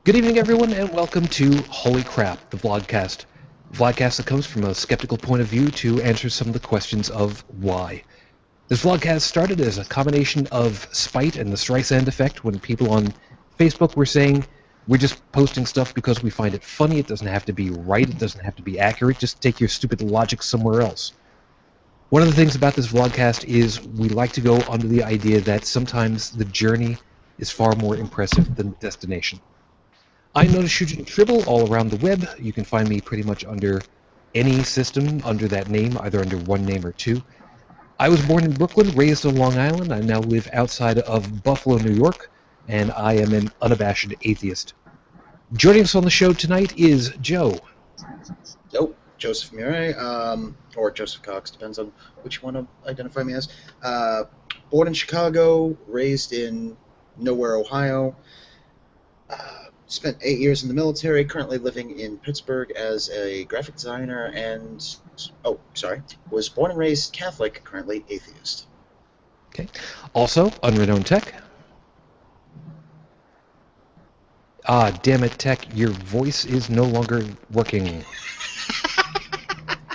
Good evening, everyone, and welcome to Holy Crap, the VlogCast. VlogCast that comes from a skeptical point of view to answer some of the questions of why. This VlogCast started as a combination of spite and the Streisand effect when people on Facebook were saying, we're just posting stuff because we find it funny, it doesn't have to be right, it doesn't have to be accurate, just take your stupid logic somewhere else. One of the things about this VlogCast is we like to go under the idea that sometimes the journey is far more impressive than the destination. I'm known as Shujin Tribble all around the web. You can find me pretty much under any system under that name, either under one name or two. I was born in Brooklyn, raised on Long Island. I now live outside of Buffalo, New York, and I am an unabashed atheist. Joining us on the show tonight is Joe. Nope, Joseph Murray, or Joseph Cox, depends on which you want to identify me as. Born in Chicago, raised in nowhere, Ohio. Spent 8 years in the military, currently living in Pittsburgh as a graphic designer, and, was born and raised Catholic, currently atheist. Okay. Also, Unrenowned Tech. Ah, damn it, Tech, your voice is no longer working.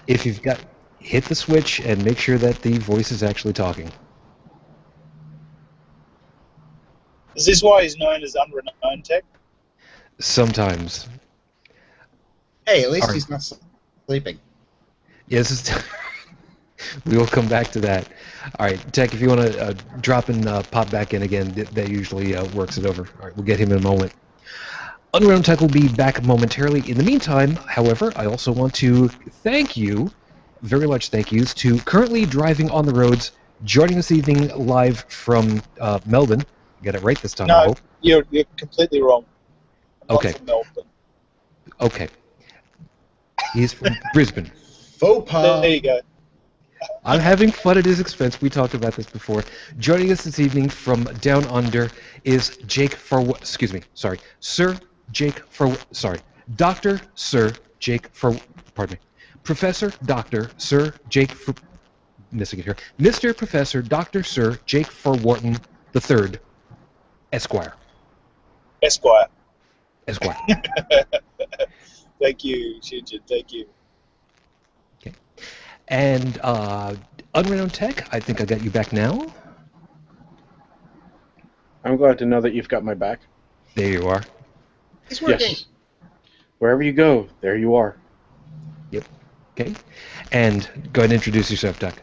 If you've got, hit the switch and make sure that the voice is actually talking. Is this why he's known as Unrenowned Tech? Sometimes. Hey, at least he's not sleeping. Yes, we will come back to that. All right, Tech, if you want to drop and pop back in again, that usually works it over. All right, we'll get him in a moment. Unrenowned Tech will be back momentarily. In the meantime, however, I also want to thank you, very much thank yous, to currently driving on the roads, joining this evening live from Melbourne. Get it right this time, I hope. You're completely wrong. Okay. Okay. He's from Brisbane. Faux pas. There you go. I'm having fun at his expense. We talked about this before. Joining us this evening from down under is Dr. Jake Professor Dr. Sir Jake missing it here. Mr. Professor Dr. Sir Jake Forwharton III, Esquire. Esquire. Thank you, Shujin. Thank you. Okay. And Unrenowned Tech, I think I got you back now. I'm glad to know that you've got my back. There you are. He's working. Yes. Wherever you go, there you are. Yep. Okay. And go ahead and introduce yourself, Tech.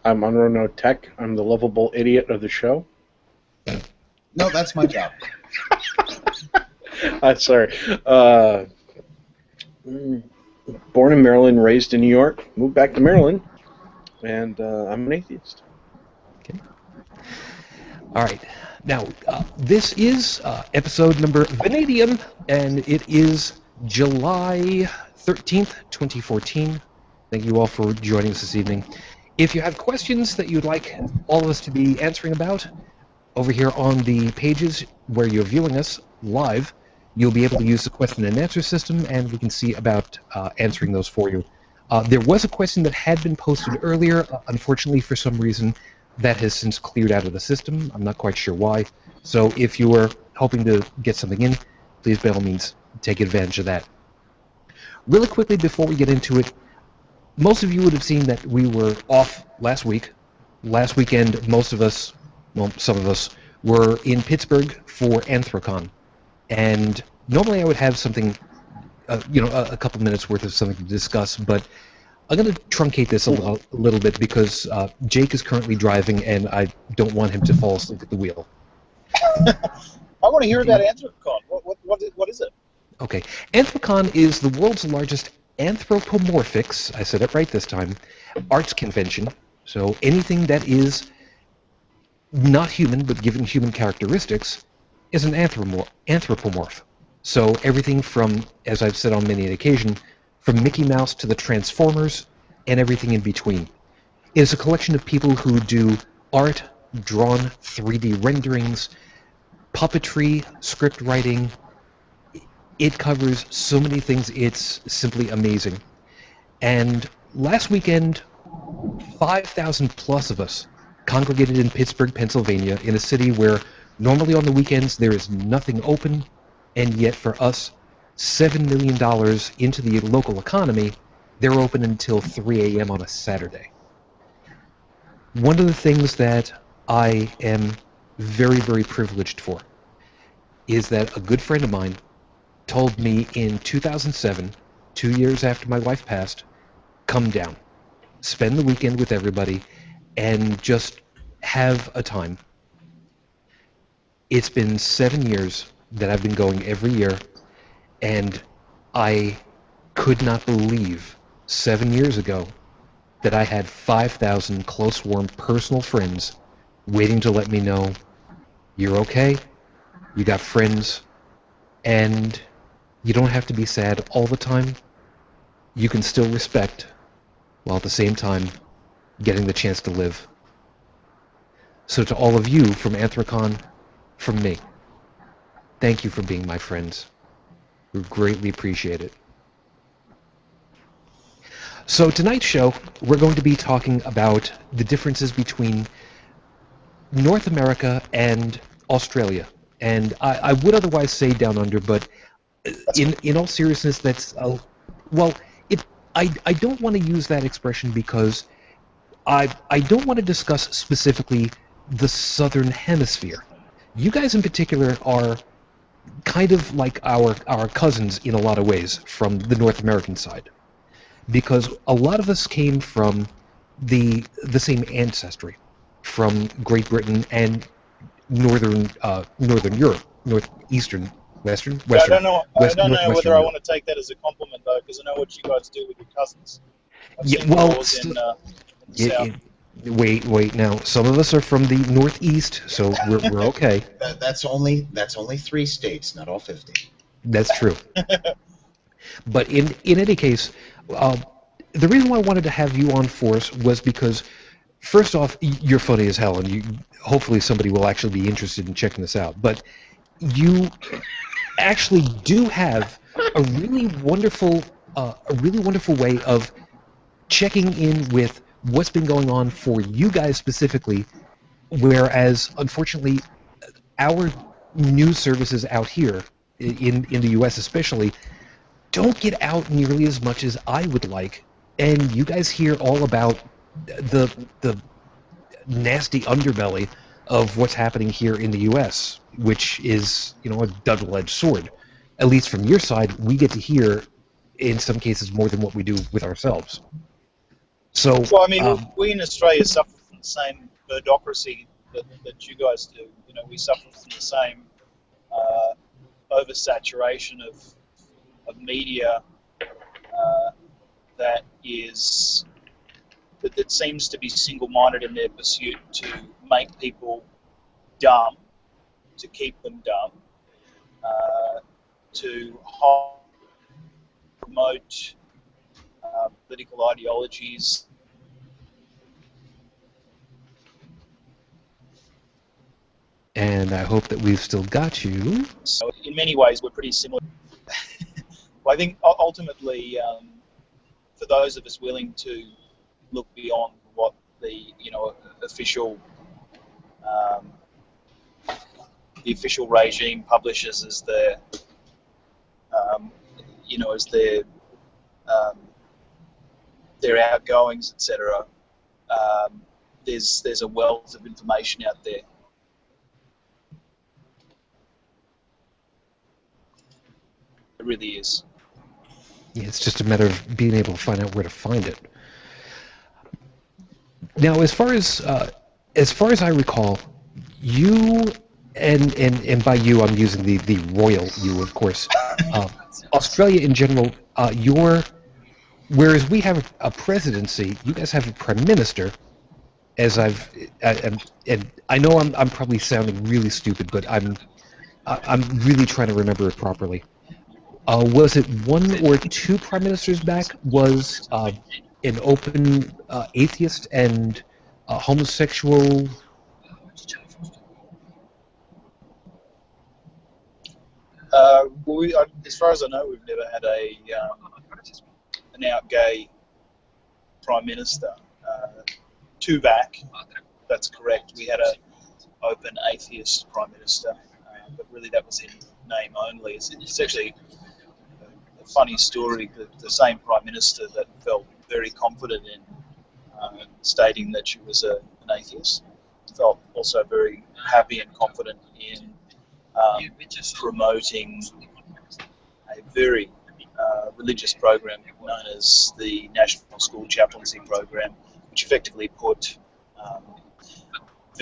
I'm Unrenowned Tech. I'm the lovable idiot of the show. No, that's my job. Sorry. Born in Maryland, raised in New York, moved back to Maryland, and I'm an atheist. Okay. All right. Now, this is episode number Vanadium, and it is July 13th, 2014. Thank you all for joining us this evening. If you have questions that you'd like all of us to be answering about, over here on the pages where you're viewing us live, you'll be able to use the question and answer system, and we can see about answering those for you. There was a question that had been posted earlier. Unfortunately, for some reason, that has since cleared out of the system. I'm not quite sure why. So if you were hoping to get something in, please, by all means, take advantage of that. Really quickly, before we get into it, most of you would have seen that we were off last week. Last weekend, most of us, well, some of us, were in Pittsburgh for Anthrocon. And normally I would have something, a couple minutes worth of something to discuss, but I'm going to truncate this a little bit because Jake is currently driving and I don't want him to fall asleep at the wheel. I want to hear about Anthrocon. What is it? Okay. Anthrocon is the world's largest anthropomorphics, I said it right this time, arts convention. So anything that is not human but given human characteristics is an anthropomorph. So everything from, as I've said on many an occasion, from Mickey Mouse to the Transformers and everything in between. It is a collection of people who do art, drawn 3D renderings, puppetry, script writing. It covers so many things, it's simply amazing. And last weekend, 5,000 plus of us congregated in Pittsburgh, Pennsylvania, in a city where Normally on the weekends there is nothing open, and yet for us, $7 million into the local economy, they're open until 3 a.m. on a Saturday. One of the things that I am very, very privileged for is that a good friend of mine told me in 2007, 2 years after my wife passed, come down, spend the weekend with everybody, and just have a time. It's been 7 years that I've been going every year, and I could not believe 7 years ago that I had 5,000 close, warm, personal friends waiting to let me know you're okay, you got friends, and you don't have to be sad all the time. You can still respect, while at the same time getting the chance to live. So to all of you from Anthrocon, from me, thank you for being my friends. We greatly appreciate it. So tonight's show, we're going to be talking about the differences between North America and Australia. And I would otherwise say down under, but in all seriousness, that's well, I don't want to use that expression because I don't want to discuss specifically the southern hemisphere. You guys in particular are kind of like our cousins in a lot of ways from the North American side, because a lot of us came from the same ancestry, from Great Britain and northern Europe, northeastern, western, Yeah, I don't know. I don't know northwestern whether I Europe. want to take that as a compliment though, because I know what you guys do with your cousins. I've Yeah, seen well, wars in the south. wait. Now, some of us are from the northeast, so we're okay. That's only 3 states, not all 50. That's true. But in any case, the reason why I wanted to have you on Force was because, first off, you're funny as hell, and hopefully somebody will actually be interested in checking this out. But you actually do have a really wonderful way of checking in with what's been going on for you guys specifically, whereas unfortunately our news services out here in the US especially don't get out nearly as much as I would like, and you guys hear all about the nasty underbelly of what's happening here in the US, which is, a double-edged sword. At least from your side, we get to hear in some cases more than what we do with ourselves. So, Well, I mean, we in Australia suffer from the same birdocracy that you guys do. We suffer from the same oversaturation of media that seems to be single-minded in their pursuit to make people dumb, to keep them dumb, to promote political ideologies. and I hope that we've still got you. So in many ways, we're pretty similar. Well, I think ultimately, for those of us willing to look beyond what the official the official regime publishes as their outgoings, etc. There's a wealth of information out there. It really is. Yeah, it's just a matter of being able to find out where to find it. Now, as far as I recall, you and by you I'm using the royal you, of course. Australia in general, whereas we have a presidency, you guys have a prime minister. And I know I'm probably sounding really stupid, but I'm really trying to remember it properly. Was it one or two prime ministers back was an open atheist and homosexual? As far as I know, we've never had an out gay prime minister. Two back, that's correct. We had open atheist prime minister, but really that was in name only. It's actually a funny story. The same prime minister that felt very confident in stating that she was an atheist felt also very happy and confident in promoting a very religious program known as the National School Chaplaincy Program, which effectively put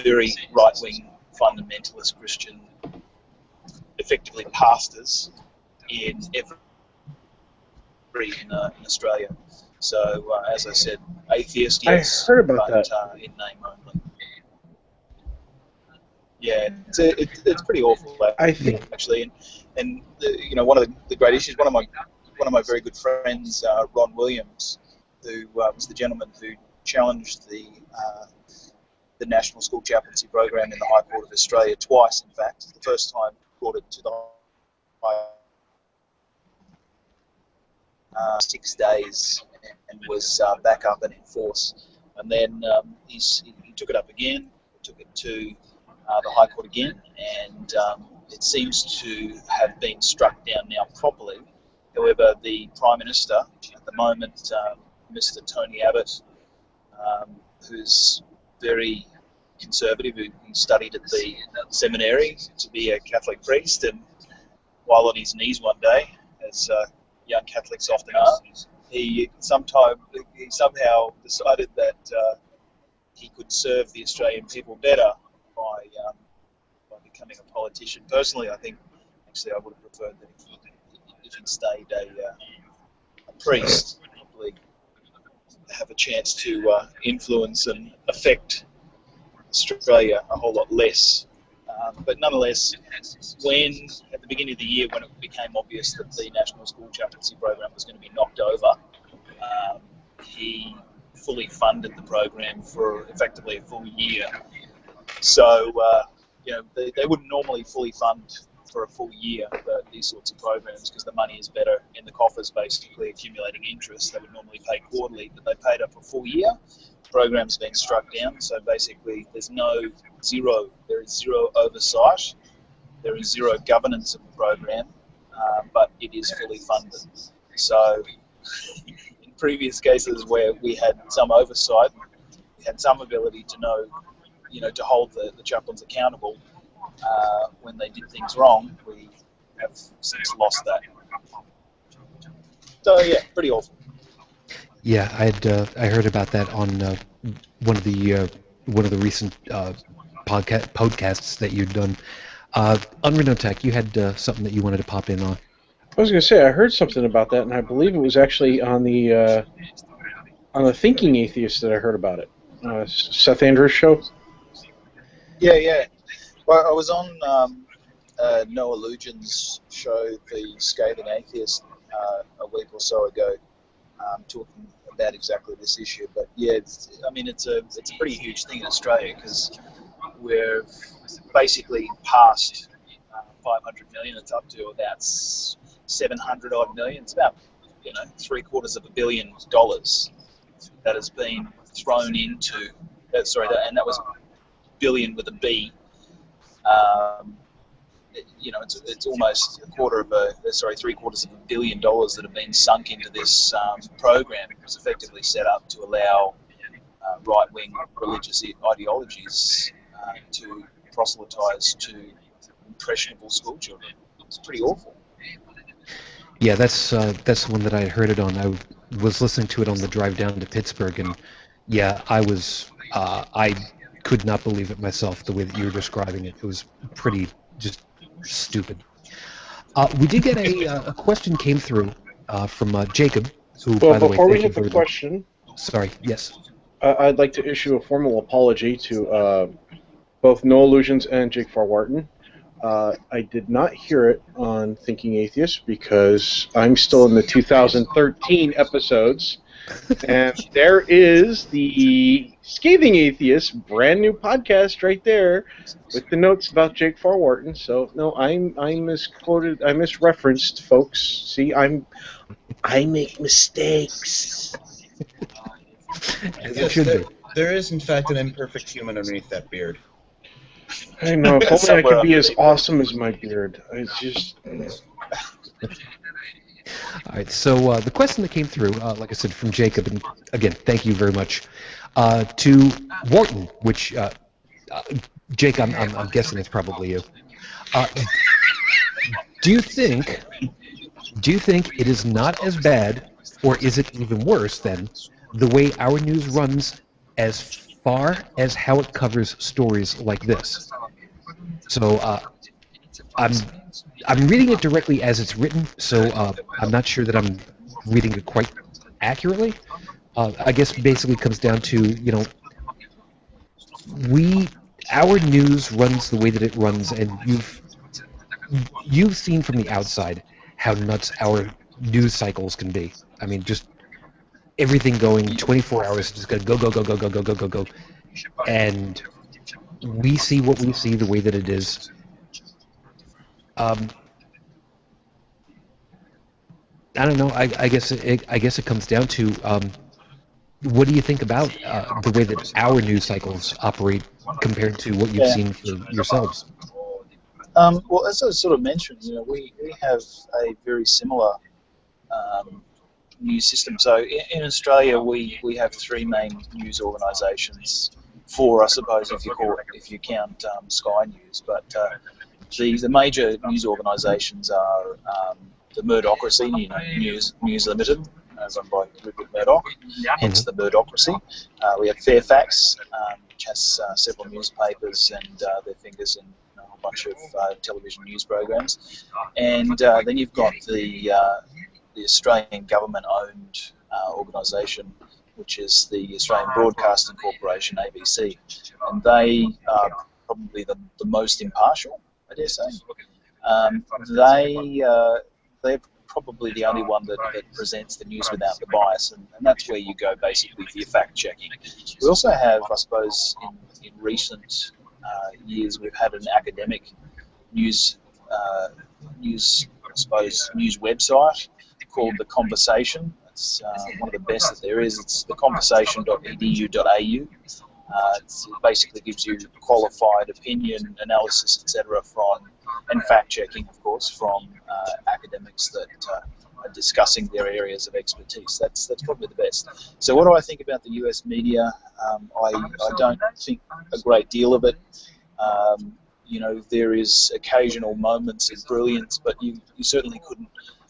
very right-wing fundamentalist Christian, effectively pastors, in every in Australia. So, as I said, atheist, yes, I heard about but that. in name only. Yeah, it's pretty awful, I think actually, and one of the great issues. One of my very good friends, Ron Williams, who was the gentleman who challenged the National School Chaplaincy Program in the High Court of Australia twice. In fact, the first time brought it to the High 6 days and was back up and in force, and then he took it up again, took it to the High Court again, and it seems to have been struck down now properly. However, the Prime Minister at the moment, Mr. Tony Abbott, who's very conservative, who studied at the seminary to be a Catholic priest, and while on his knees one day, as young Catholics often are, he somehow decided that he could serve the Australian people better by becoming a politician. Personally, I think actually I would have preferred that if he'd stayed a priest, probably have a chance to influence and affect Australia a whole lot less. But nonetheless, when at the beginning of the year, when it became obvious that the National School Chaplaincy Program was going to be knocked over, he fully funded the program for effectively a full year. So, they wouldn't normally fully fund for a full year for these sorts of programs because the money is better in the coffers, basically accumulating interest. They would normally pay quarterly, but they paid up for a full year. The program's been struck down, so basically there is zero oversight, there is zero governance of the program, but it is fully funded. So in previous cases where we had some oversight, we had some ability to know, to hold the chaplains accountable when they did things wrong, we have since lost that. So yeah, pretty awful. Yeah, I heard about that on one of the recent podcasts that you'd done. On Renotech, you had something that you wanted to pop in on. I was going to say I heard something about that, and I believe it was actually on the Thinking Atheist that I heard about it. Seth Andrews' show. Yeah. Well, I was on Noah Lujan's show, The Scathing Atheist, a week or so ago, talking about exactly this issue. But yeah, it's a pretty huge thing in Australia because we're basically past 500 million. It's up to about 700 odd million. It's about $750 million that has been thrown into. And that was billion with a B. It's almost $750 million that have been sunk into this program. It was effectively set up to allow right-wing religious ideologies to proselytise to impressionable school children. It's pretty awful. Yeah, that's the one that I heard it on. I was listening to it on the drive down to Pittsburgh, and yeah, I could not believe it myself the way that you were describing it. It was pretty just stupid. We did get a question came through from Jacob, who, Well, by the way, before we thank you hit the for question, Sorry, yes. I'd like to issue a formal apology to both No Illusions and Jake Farwarton. I did not hear it on Thinking Atheist because I'm still in the 2013 episodes, and there is the Scathing Atheist brand new podcast right there with the notes about Jake Farwarton. So no, I misquoted, I misreferenced, folks. See, I make mistakes. As it should be. There is, in fact, an imperfect human underneath that beard. I know. If only I Somewhere could be as underneath. awesome as my beard. It's just. All right, so the question that came through, like I said, from Jacob, and again, thank you very much, to Wharton, which, Jake, I'm guessing it's probably you. Do you think it is not as bad, or is it even worse than the way our news runs as far as how it covers stories like this? So I'm reading it directly as it's written, so I'm not sure that I'm reading it quite accurately. I guess basically comes down to, our news runs the way that it runs, and you've seen from the outside how nuts our news cycles can be. I mean, just everything going 24 hours, just going go, go, go, go, go, go, go, go, go. And we see what we see the way that it is. I don't know. I guess it comes down to what do you think about the way that our news cycles operate compared to what you've seen for yourselves? Well, as I sort of mentioned, we have a very similar news system. So in Australia, we have three main news organisations. Four, I suppose, if you count Sky News. But the major news organisations are the Murdochracy, News Limited, run by Rupert Murdoch, hence the Murdochracy. We have Fairfax, which has several newspapers and their fingers in a whole bunch of television news programs. And then you've got the Australian government-owned organisation, which is the Australian Broadcasting Corporation, ABC. And they are probably the most impartial, I dare say. They're probably the only one that presents the news without the bias, and that's where you go basically for your fact-checking. We also have, I suppose, in recent years, we've had an academic news website called The Conversation. It's one of the best that there is. It's theconversation.edu.au. It basically gives you qualified opinion, analysis, etc., and fact-checking, of course, from academics that are discussing their areas of expertise. That's probably the best. So what do I think about the US media? I don't think a great deal of it. There is occasional moments of brilliance, but you certainly couldn't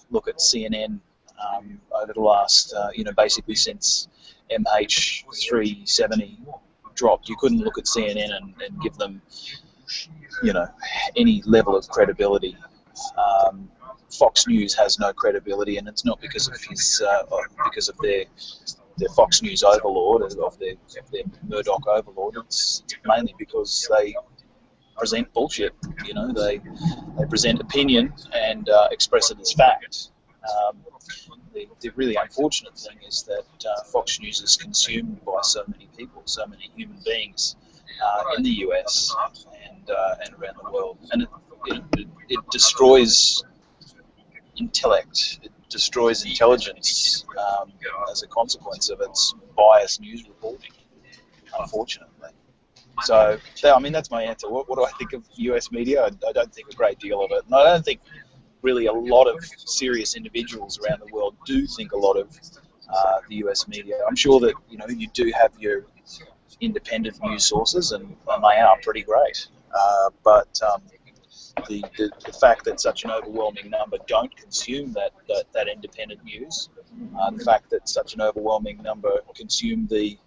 look at CNN over the last, basically since MH370 dropped. You couldn't look at CNN and give them, any level of credibility. Fox News has no credibility, and it's not because of their Fox News overlord, of their Murdoch overlord. It's mainly because they present bullshit. They present opinion and express it as fact. The really unfortunate thing is that Fox News is consumed by so many people, so many human beings in the US and around the world, and it destroys intellect. It destroys intelligence as a consequence of its biased news reporting, unfortunately. So, that's my answer. What do I think of US media? I don't think a great deal of it. And I don't think really a lot of serious individuals around the world do think a lot of the US media. I'm sure that, you do have your independent news sources, and they are pretty great. But the fact that such an overwhelming number don't consume that independent news, the fact that such an overwhelming number consume the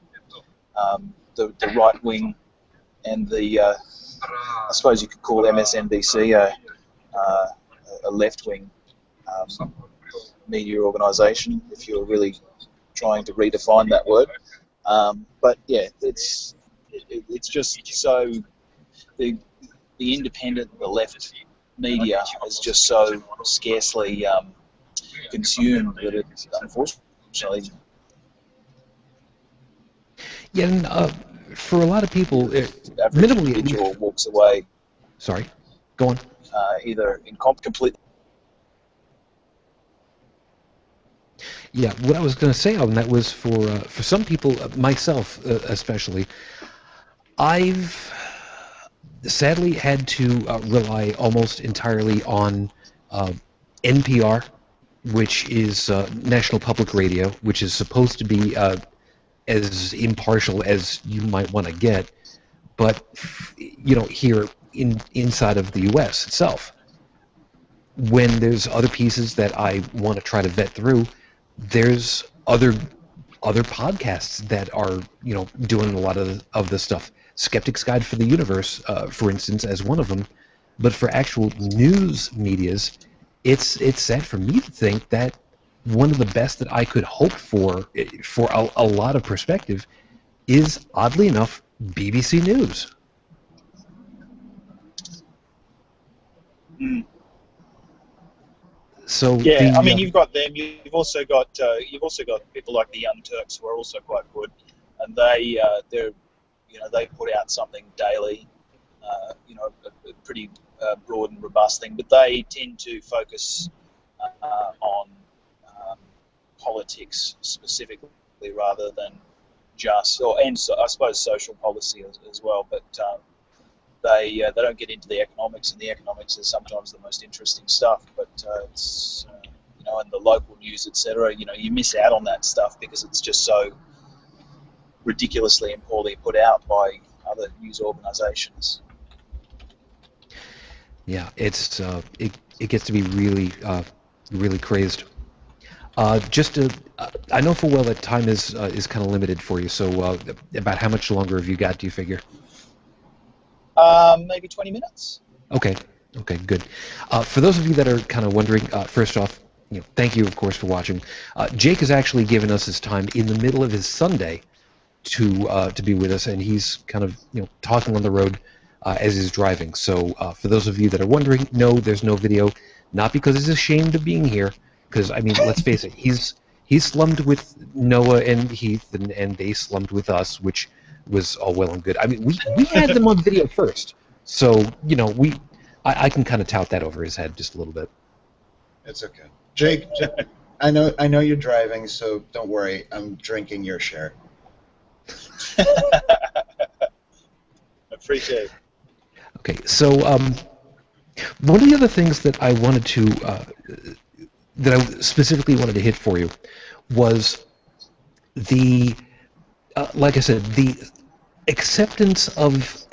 right wing and I suppose you could call MSNBC a left wing media organisation, if you're really trying to redefine that word. But yeah, it's just so the independent, the left media is just so scarcely consumed that it, unfortunately. Yeah, and for a lot of people, average minimally individual walks away. Sorry, go on. Either completely. Yeah, what I was going to say on that was for some people, myself especially, I've sadly had to rely almost entirely on NPR, which is National Public Radio, which is supposed to be as impartial as you might want to get, but here inside of the U.S. itself, when there's other pieces that I want to try to vet through, there's other podcasts that are doing a lot of the stuff. Skeptic's Guide for the Universe, for instance, as one of them. But for actual news medias, it's sad for me to think that one of the best that I could hope for a lot of perspective is, oddly enough, BBC News. Mm. So yeah, I mean, you've got them. You've also got people like the Young Turks, who are also quite good, and they put out something daily, a pretty broad and robust thing. But they tend to focus on politics specifically, rather than I suppose social policy as well. But they don't get into the economics, and the economics is sometimes the most interesting stuff. But it's and the local news, etc. You miss out on that stuff because it's just so ridiculously and poorly put out by other news organisations. Yeah, it's it gets to be really really crazed. I know full well that time is kind of limited for you. So about how much longer have you got, do you figure? Maybe 20 minutes. Okay, good. For those of you that are kind of wondering, first off, thank you, of course, for watching. Jake has actually given us his time in the middle of his Sunday to be with us, and he's kind of talking on the road as he's driving. So for those of you that are wondering, no, there's no video, not because he's ashamed of being here, because I mean, let's face it, he's slummed with Noah and Heath, and they slummed with us, which was all well and good. I mean, we had them on video first, so I can kind of tout that over his head just a little bit. It's okay, Jake. I know you're driving, so don't worry. I'm drinking your share. Appreciate it. Okay, so one of the other things that I wanted to that I specifically wanted to hit for you was the like I said, the acceptance of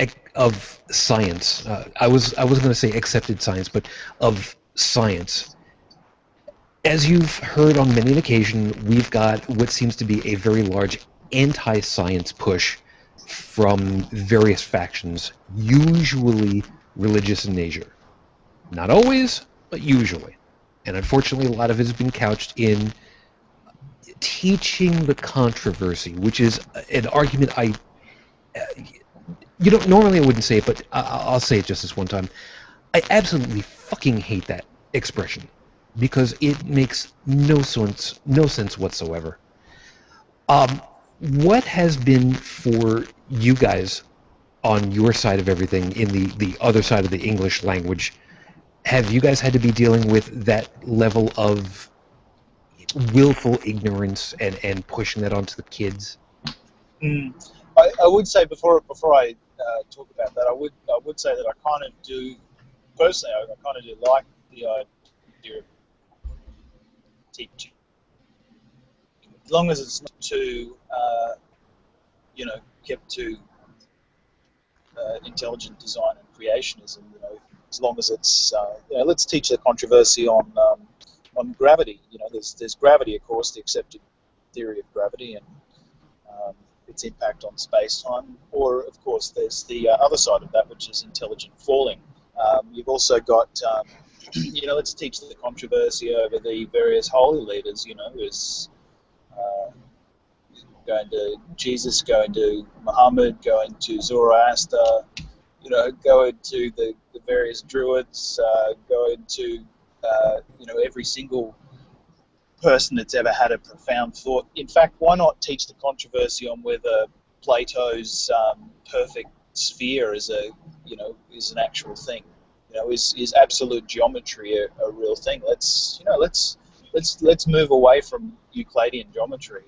science. I was going to say accepted science, but of science. As you've heard on many an occasion, we've got what seems to be a very large anti-science push from various factions, usually religious in nature. Not always, but usually. And unfortunately, a lot of it has been couched in teaching the controversy, which is an argument normally I wouldn't say it, but I'll say it just this one time. I absolutely fucking hate that expression because it makes no sense whatsoever. What has been for you guys on your side of everything in the other side of the English language? Have you guys had to be dealing with that level of willful ignorance and pushing that onto the kids? I would say before I talk about that, I would say that I kind of do personally. I kind of do like the idea of teaching, as long as it's not too kept to intelligent design and creationism. As long as it's let's teach the controversy on gravity. There's gravity, of course, the accepted theory of gravity and its impact on space-time, or of course there's the other side of that, which is intelligent falling. You've also got let's teach the controversy over the various holy leaders. Is going to Jesus, going to Muhammad, going to Zoroaster, going to the various Druids, going to every single person that's ever had a profound thought. In fact, why not teach the controversy on whether Plato's perfect sphere is an actual thing? Is absolute geometry a real thing? Let's move away from Euclidean geometry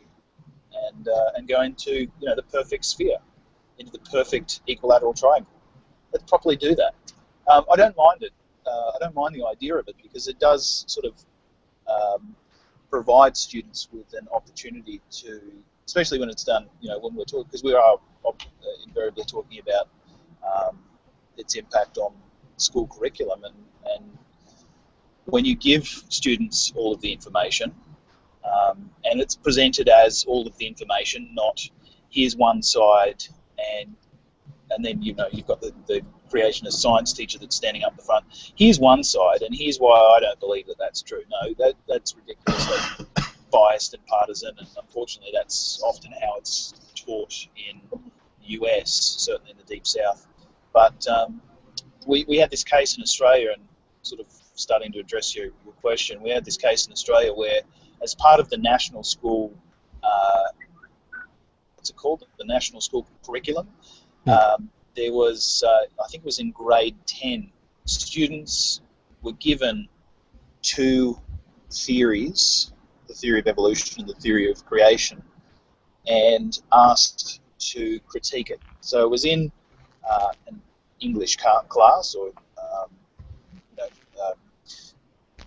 and go into the perfect sphere, into the perfect equilateral triangle. properly do that. I don't mind it. I don't mind the idea of it because it does sort of provide students with an opportunity to, especially when it's done, when we're talking, because we are invariably talking about its impact on school curriculum, and when you give students all of the information, and it's presented as all of the information, not here's one side, and then you've got the creationist science teacher that's standing up the front. Here's one side, and here's why I don't believe that that's true. No, that's ridiculously biased and partisan, and unfortunately that's often how it's taught in the US, certainly in the Deep South. But we had this case in Australia, and sort of starting to address your question, we had this case in Australia where, as part of the national school, what's it called? The national school curriculum, there was, I think it was in grade 10, students were given two theories, the theory of evolution and the theory of creation, and asked to critique it. So it was in an English class, or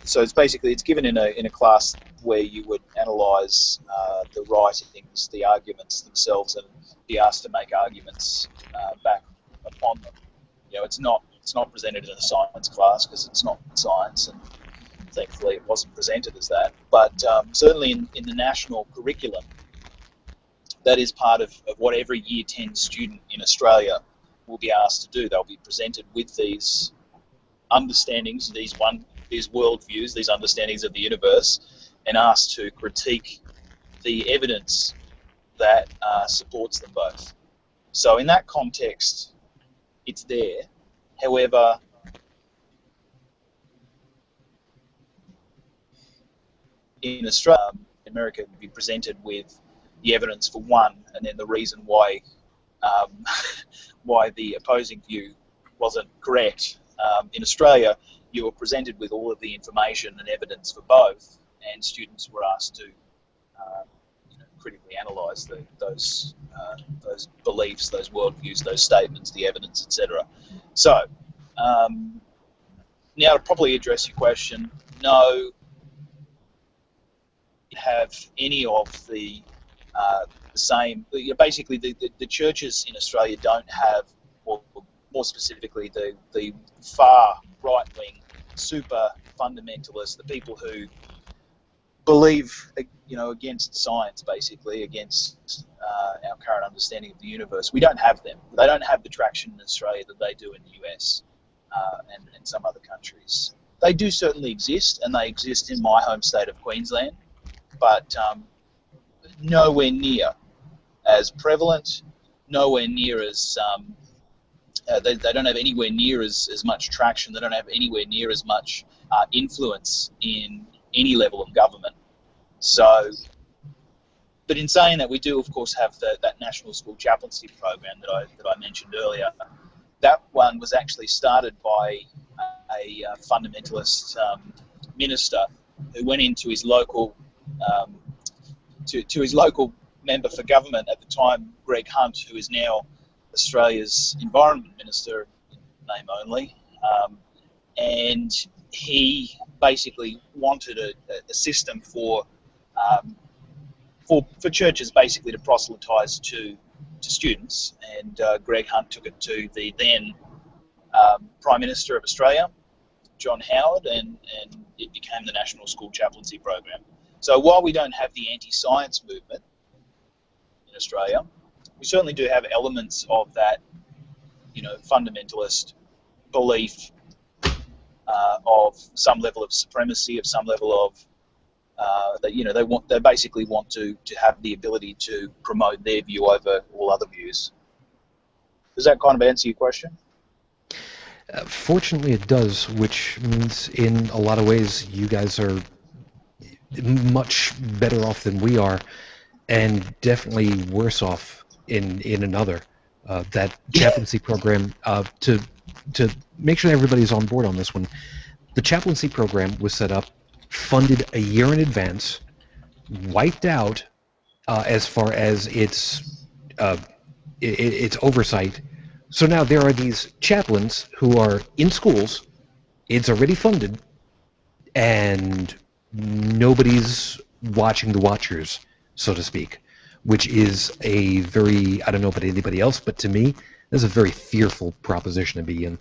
so it's basically, it's given in a class where you would analyse the writings, the arguments themselves, and be asked to make arguments back upon them. It's not presented in a science class because it's not science, and thankfully it wasn't presented as that. But certainly in the national curriculum, that is part of what every Year 10 student in Australia will be asked to do. They'll be presented with these understandings, these worldviews, these understandings of the universe, and asked to critique the evidence that supports them both. So in that context, it's there. However, in Australia, America would be presented with the evidence for one, and then the reason why the opposing view wasn't correct. In Australia, you were presented with all of the information and evidence for both, and students were asked to critically analyse those beliefs, those worldviews, those statements, the evidence, etc. So, now to properly address your question, no, have any of the same. Basically, the churches in Australia don't have, or more specifically, the far right-wing, super fundamentalists, the people who believe, against science, basically, against our current understanding of the universe. We don't have them. They don't have the traction in Australia that they do in the US and some other countries. They do certainly exist, and they exist in my home state of Queensland, but nowhere near as prevalent, nowhere near as they don't have anywhere near as much traction. They don't have anywhere near as much influence in any level of government. So, but in saying that, we do of course have that national school chaplaincy program that I mentioned earlier. That one was actually started by a fundamentalist minister who went into his local to his local member for government at the time, Greg Hunt, who is now Australia's Environment Minister, in name only, and he basically wanted a system for churches basically to proselytise to students, and Greg Hunt took it to the then Prime Minister of Australia, John Howard, and it became the National School Chaplaincy Program. So while we don't have the anti-science movement in Australia, we certainly do have elements of that, fundamentalist belief of some level of supremacy, of some level of that they basically want to have the ability to promote their view over all other views. Does that kind of answer your question? Fortunately, it does, which means in a lot of ways you guys are much better off than we are, and definitely worse off in another. That chaplaincy program, to make sure everybody's on board on this one, the chaplaincy program was set up, funded a year in advance, wiped out as far as its oversight So now there are these chaplains who are in schools. It's already funded, and nobody's watching the watchers, so to speak, which is a very, I don't know about anybody else, but to me, that's a very fearful proposition to be in.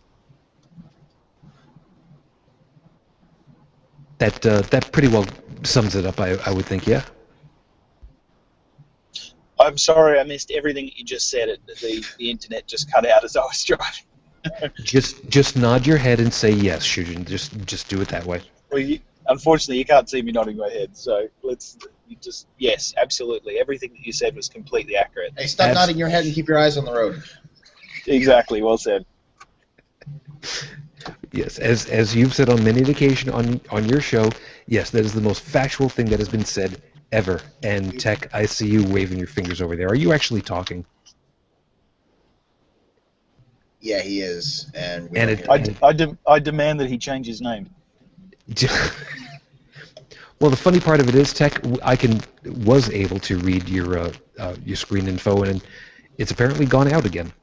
That pretty well sums it up, I would think, yeah? I'm sorry, I missed everything that you just said. The internet just cut out as I was driving. Just nod your head and say yes, Shujin. Just do it that way. Well, unfortunately, you can't see me nodding my head, so yes, absolutely. Everything that you said was completely accurate. Hey, stop nodding your head and keep your eyes on the road. Exactly, well said. Yes, as you've said on many occasions on your show, yes, that is the most factual thing that has been said ever. And Tech, I see you waving your fingers over there. Are you actually talking? Yeah, he is, and I demand that he change his name. Well, the funny part of it is, Tech, I was able to read your screen info, and it's apparently gone out again.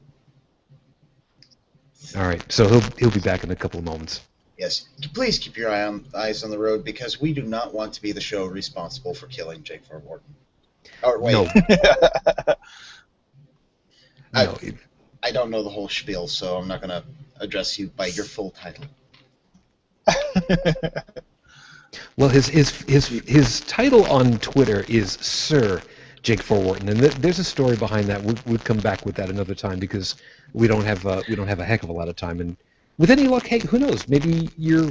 All right, so he'll be back in a couple of moments. Yes, please keep your eyes on the road, because we do not want to be the show responsible for killing Jake Farwarden. Oh wait, No. No. I don't know the whole spiel, so I'm not going to address you by your full title. Well, his title on Twitter is Sir Jake Farwarden, and there's a story behind that. We'll come back with that another time, because we don't have a heck of a lot of time. And with any luck, hey, who knows? Maybe your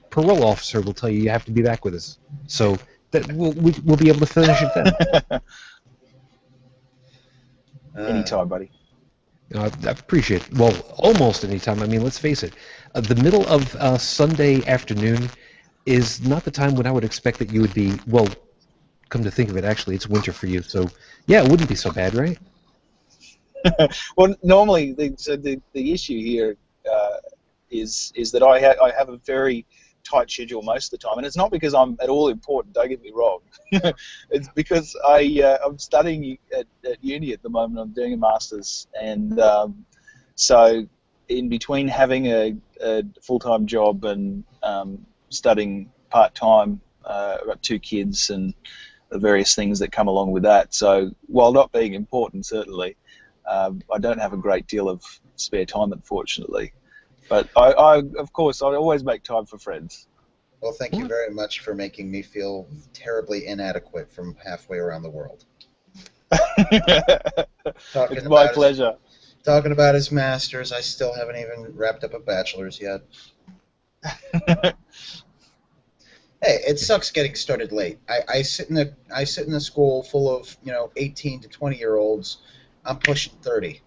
parole officer will tell you have to be back with us, so that we'll be able to finish it then. Anytime, buddy. I appreciate it. Well, almost any time. I mean, let's face it. The middle of Sunday afternoon is not the time when I would expect that you would be, well, come to think of it, actually, it's winter for you. So, yeah, it wouldn't be so bad, right? Well, normally the issue here is that I have a very tight schedule most of the time, and it's not because I'm at all important. Don't get me wrong. It's because I'm studying at uni at the moment. I'm doing a master's, and so in between having a full-time job and studying part-time, I've got 2 kids and the various things that come along with that. So while not being important, certainly, I don't have a great deal of spare time, unfortunately. But of course, I always make time for friends. Well, thank you very much for making me feel terribly inadequate from halfway around the world. It's my pleasure. Talking about his master's, I still haven't even wrapped up a bachelor's yet. Hey, it sucks getting started late. I sit in a school full of 18 to 20-year-olds. I'm pushing 30.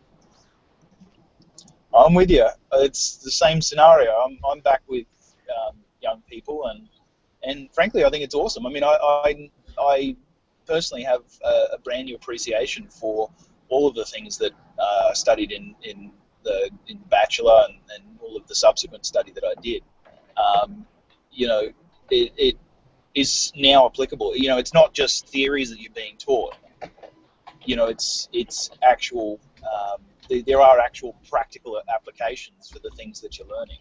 I'm with you. It's the same scenario. I'm back with young people, and frankly, I think it's awesome. I mean, I personally have a brand new appreciation for all of the things that I studied in the bachelor and all of the subsequent study that I did. It is now applicable. It's not just theories that you're being taught. It's actual. There are actual practical applications for the things that you're learning,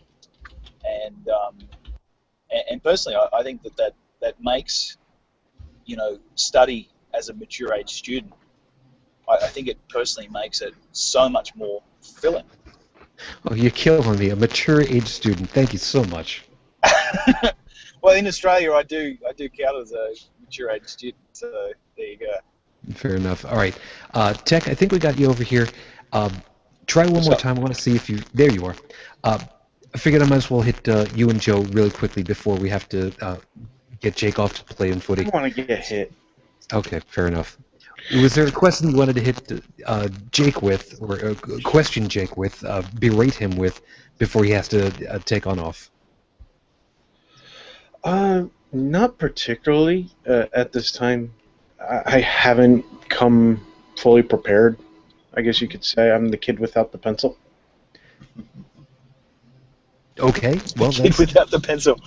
and personally, I think that makes study as a mature age student. I think it personally makes it so much more fulfilling. Oh, you're killing me. A mature age student. Thank you so much. Well, in Australia, I do count as a mature age student. So there you go. Fair enough. All right, Tech. I think we got you over here. Try one more time. I want to see if you. There you are. I figured I might as well hit you and Joe really quickly before we have to get Jake off to play in footy. I want to get hit. Okay, fair enough. Was there a question you wanted to hit Jake with, or a question Jake with, berate him with, before he has to take on off? Not particularly at this time. I haven't come fully prepared, I guess you could say. I'm the kid without the pencil. Okay, well, Kid without the pencil.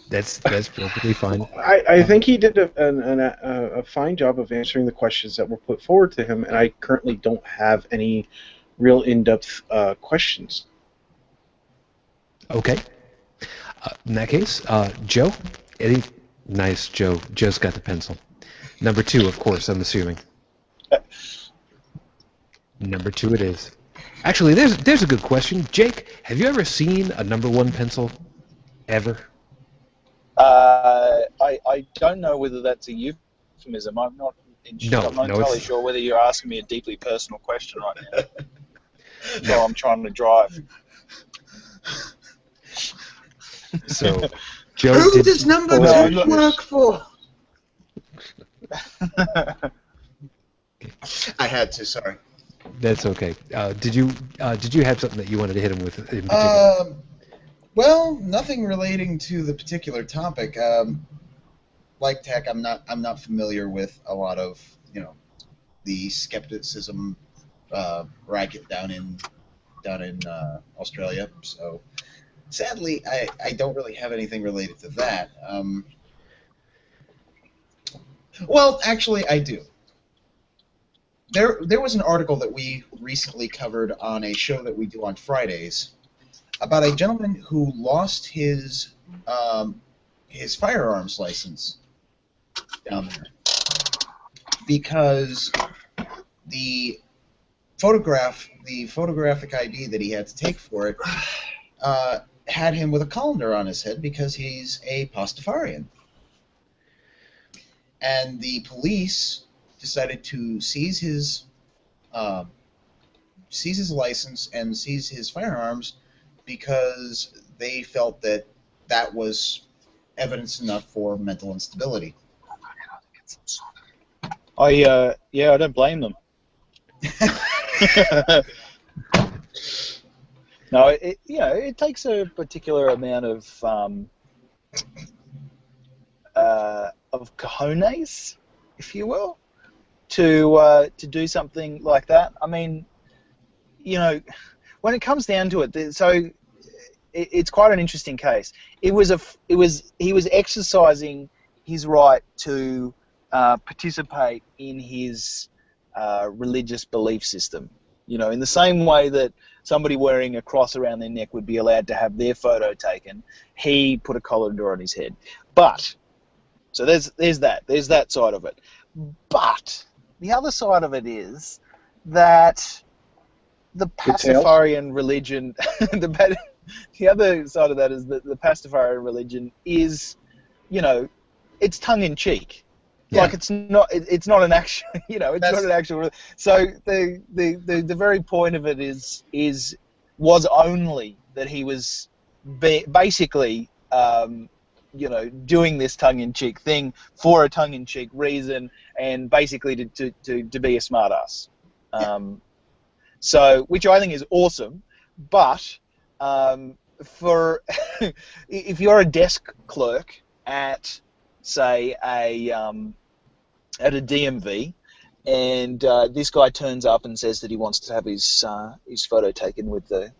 That's perfectly fine. I think he did a fine job of answering the questions that were put forward to him, and I currently don't have any real in-depth questions. Okay. In that case, Joe, nice, Joe. Joe's got the pencil. Number 2, of course, I'm assuming. Number 2 it is. Actually, there's a good question. Jake, have you ever seen a number 1 pencil? Ever? I don't know whether that's a euphemism. I'm not entirely sure whether you're asking me a deeply personal question right now. So I'm trying to drive. So, Joe, who does number 2 work for? I had to. Sorry. That's okay. Did you have something that you wanted to hit him with in particular? Well, nothing relating to the particular topic. Like tech, I'm not familiar with a lot of the skepticism racket down in Australia. So sadly, I don't really have anything related to that. Well, actually, I do. There was an article that we recently covered on a show that we do on Fridays about a gentleman who lost his firearms license down there because the photographic ID that he had to take for it had him with a colander on his head because he's a Pastafarian. And the police decided to seize his license and seize his firearms because they felt that was evidence enough for mental instability. I don't blame them. No, it takes a particular amount of cojones, if you will, to do something like that. I mean, when it comes down to it, so it's quite an interesting case. He was exercising his right to participate in his religious belief system. In the same way that somebody wearing a cross around their neck would be allowed to have their photo taken, he put a colander on his head. But so there's that side of it. But the other side of it is that the Pastafarian religion, the other side of that is that the Pastafarian religion is, it's tongue in cheek. Yeah. Like it's not an actual, it's not an actual. So the very point of it was only that he was basically doing this tongue-in-cheek thing for a tongue-in-cheek reason, and basically to be a smartass. So, which I think is awesome, but for if you're a desk clerk at, say, at a DMV, and this guy turns up and says that he wants to have his photo taken with the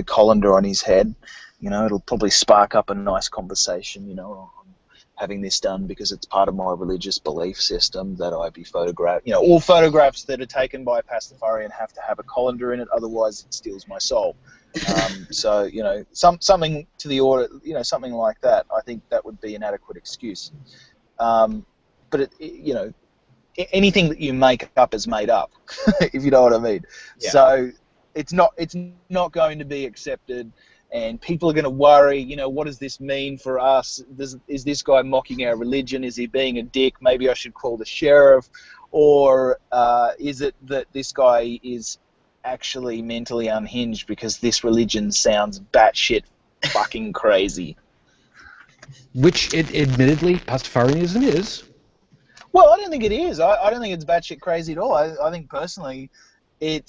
colander on his head, it'll probably spark up a nice conversation. I'm having this done because it's part of my religious belief system that I be photographed. All photographs that are taken by a Pastafarian have to have a colander in it, otherwise it steals my soul. So something to the order, something like that. I think that would be an adequate excuse. But anything that you make up is made up, if you know what I mean. Yeah. So it's not going to be accepted, and people are going to worry. What does this mean for us? Is this guy mocking our religion? Is he being a dick? Maybe I should call the sheriff, or is it that this guy is actually mentally unhinged because this religion sounds batshit fucking crazy? Which, admittedly, Pastafarianism is. Well, I don't think it is. I don't think it's batshit crazy at all. I think personally, it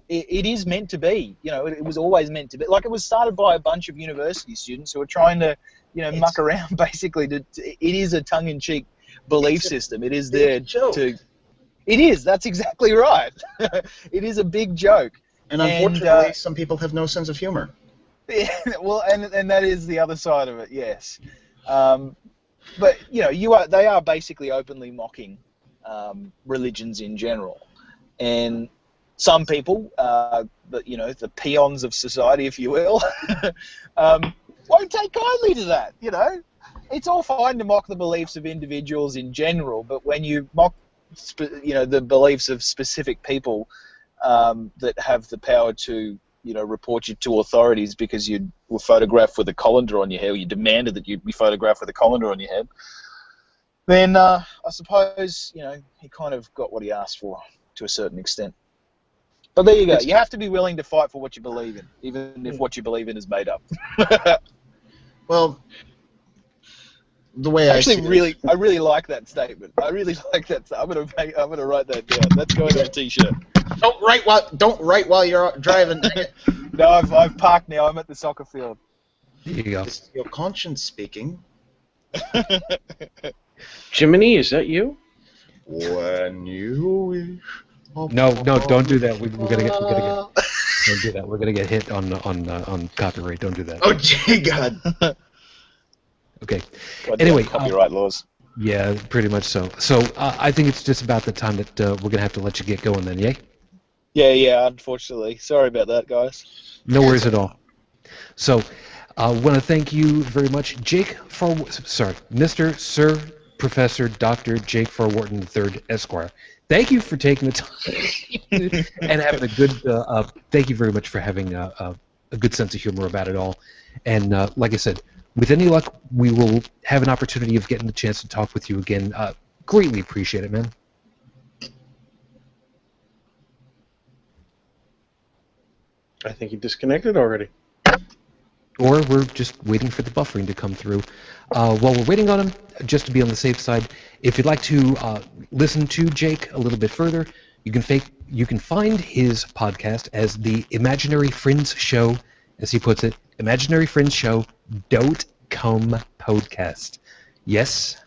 is meant to be. It was always meant to be. Like, it was started by a bunch of university students who were trying to, muck around. Basically, it is a tongue-in-cheek belief system. It is there to. It is. That's exactly right. It is a big joke. And unfortunately, some people have no sense of humor. Yeah. Well, and that is the other side of it. Yes. But they are basically openly mocking religions in general, and some people, the peons of society, if you will, won't take kindly to that. It's all fine to mock the beliefs of individuals in general, but when you mock, the beliefs of specific people that have the power to, report you to authorities because you were photographed with a colander on your head, or you demanded that you be photographed with a colander on your head, then I suppose, he kind of got what he asked for to a certain extent. But there you go. You have to be willing to fight for what you believe in, even if what you believe in is made up. Well, the way I really like that statement. I really like that. I'm gonna write that down. That's going on a T-shirt. Don't write while you're driving. No, I've parked now. I'm at the soccer field. There you go. It's your conscience speaking. Jiminy, is that you? When you wish. No, don't do that. We're gonna get. Don't do that. We're gonna get hit on copyright. Don't do that. Oh, gee, God. Okay. God, Anyway, copyright laws. Yeah, pretty much so. So I think it's just about the time that we're gonna have to let you get going then, yay? Yeah. Unfortunately, sorry about that, guys. No worries at all. So I want to thank you very much, Mr. Sir Professor Dr. Jake Farwharton III, Esquire. Thank you for taking the time and having a good. Thank you very much for having a good sense of humor about it all. And like I said, with any luck, we will have an opportunity of getting the chance to talk with you again. Greatly appreciate it, man. I think he disconnected already. Or we're just waiting for the buffering to come through. While we're waiting on him, just to be on the safe side, if you'd like to listen to Jake a little bit further, you can find his podcast as the Imaginary Friends Show, as he puts it, Imaginary Friends Show .com podcast. Yes.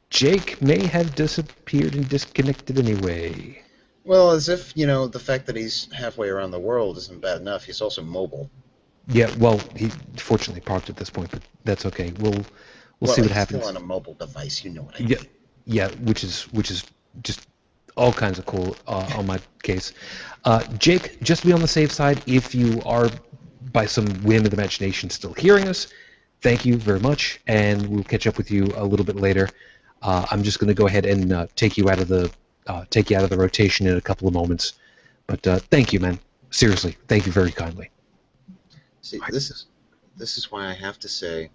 Jake may have disappeared and disconnected anyway. Well, as if, the fact that he's halfway around the world isn't bad enough. He's also mobile. Yeah, well, he fortunately parked at this point, but that's okay. We'll see what happens. Still on a mobile device, you know what I mean. Yeah, which is just all kinds of cool on my case. Jake, just to be on the safe side, if you are by some whim of the imagination still hearing us, thank you very much, and we'll catch up with you a little bit later. I'm just going to go ahead and take you out of the rotation in a couple of moments. But thank you, man. Seriously, thank you very kindly. See, this is why I have to say,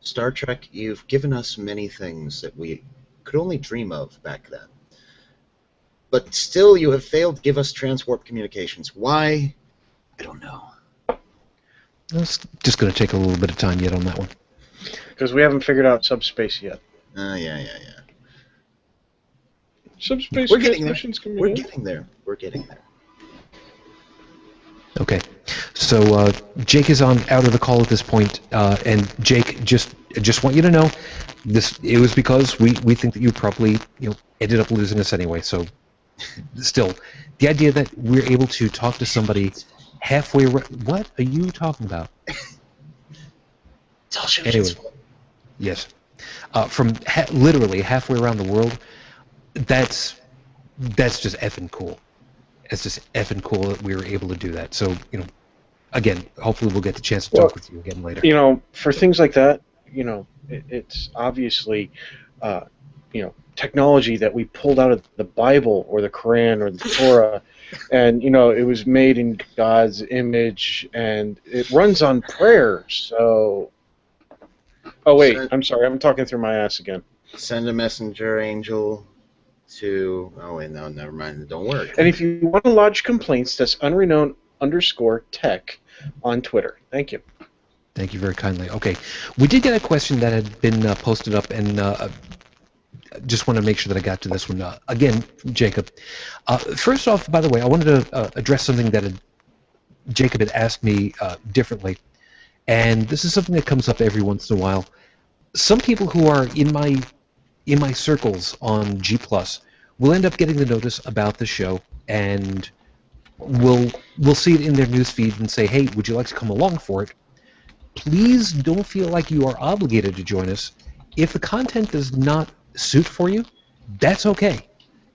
Star Trek, you've given us many things that we could only dream of back then. But still, you have failed to give us transwarp communications. Why? I don't know. It's just going to take a little bit of time yet on that one. Because we haven't figured out subspace yet. Yeah. Subspace We're getting there. We're getting there. Okay, so Jake is out of the call at this point, and Jake, just want you to know, it was because we think that you probably ended up losing us anyway. So, still, the idea that we're able to talk to somebody halfway. What are you talking about? Anyway, yes, from literally halfway around the world. That's just effing cool. It's just effing cool that we were able to do that. So, again, hopefully we'll get the chance to talk with you again later. For things like that, it's obviously, technology that we pulled out of the Bible or the Quran or the Torah, and, it was made in God's image, and it runs on prayer, so... Oh, wait, I'm sorry, I'm talking through my ass again. Send a messenger angel to... Oh, wait, no, never mind. It don't work. And if you want to lodge complaints, that's unrenowned_tech on Twitter. Thank you. Thank you very kindly. Okay, we did get a question that had been posted up, and just want to make sure that I got to this one. Again, Jacob. First off, by the way, I wanted to address something that Jacob had asked me differently, and this is something that comes up every once in a while. Some people who are in my circles on G+ will end up getting the notice about the show, and will see it in their newsfeed and say, hey, would you like to come along for it? Please don't feel like you are obligated to join us. If the content does not suit for you, that's okay.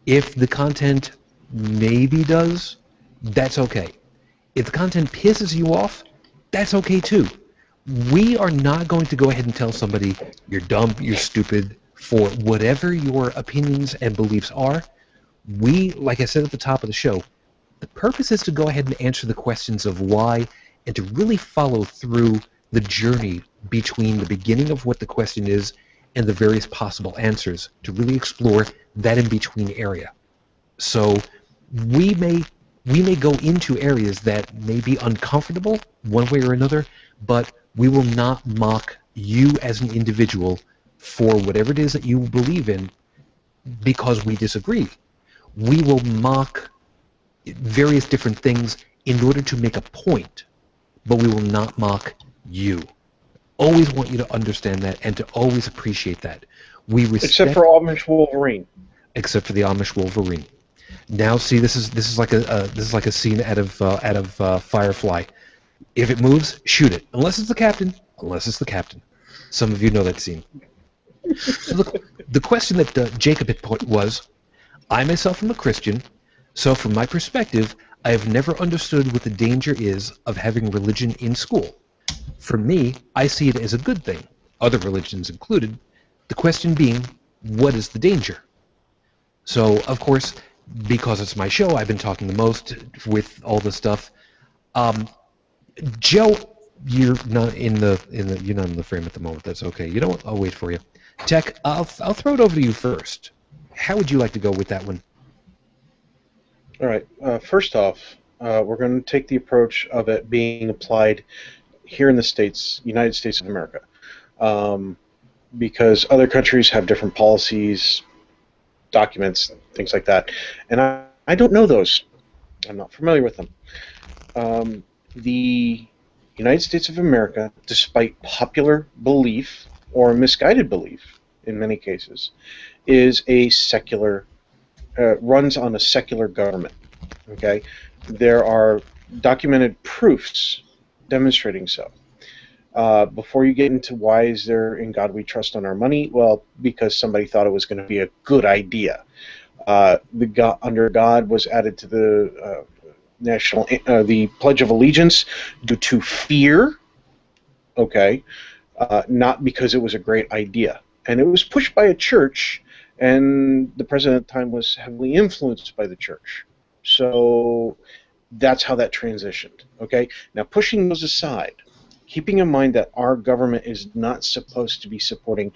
If the content maybe does, that's okay. If the content pisses you off, that's okay too. We are not going to go ahead and tell somebody you're dumb, you're stupid, for whatever your opinions and beliefs are. We, like I said at the top of the show, the purpose is to go ahead and answer the questions of why and to really follow through the journey between the beginning of what the question is and the various possible answers to really explore that in-between area. So we may go into areas that may be uncomfortable one way or another, but we will not mock you as an individual for whatever it is that you believe in because we disagree. We will mock various different things in order to make a point, but we will not mock you. Always want you to understand that and to always appreciate that. We respect, except for Amish Wolverine. Except for the Amish Wolverine. Now, see, this is like a scene out of Firefly. If it moves, shoot it. Unless it's the captain. Unless it's the captain. Some of you know that scene. So the question that Jacob had put was, I myself am a Christian, so from my perspective, I have never understood what the danger is of having religion in school. For me, I see it as a good thing, other religions included. The question being, what is the danger? So, of course, because it's my show, I've been talking the most with all this stuff. Joe, you're not in the frame at the moment. That's okay. You know what? I'll wait for you. Tech, I'll throw it over to you first. How would you like to go with that one? All right. First off, we're going to take the approach of it being applied here in the States, United States of America, because other countries have different policies, documents, things like that, and I don't know those. I'm not familiar with them. The United States of America, despite popular belief or misguided belief in many cases, is a secular, runs on a secular government. Okay, there are documented proofs demonstrating so. Before you get into why is there in God we trust on our money, well, because somebody thought it was going to be a good idea. Under God was added to the the Pledge of Allegiance due to fear. Okay, not because it was a great idea, and it was pushed by a church, and the president at the time was heavily influenced by the church. So that's how that transitioned. Okay, now pushing those aside, keeping in mind that our government is not supposed to be supporting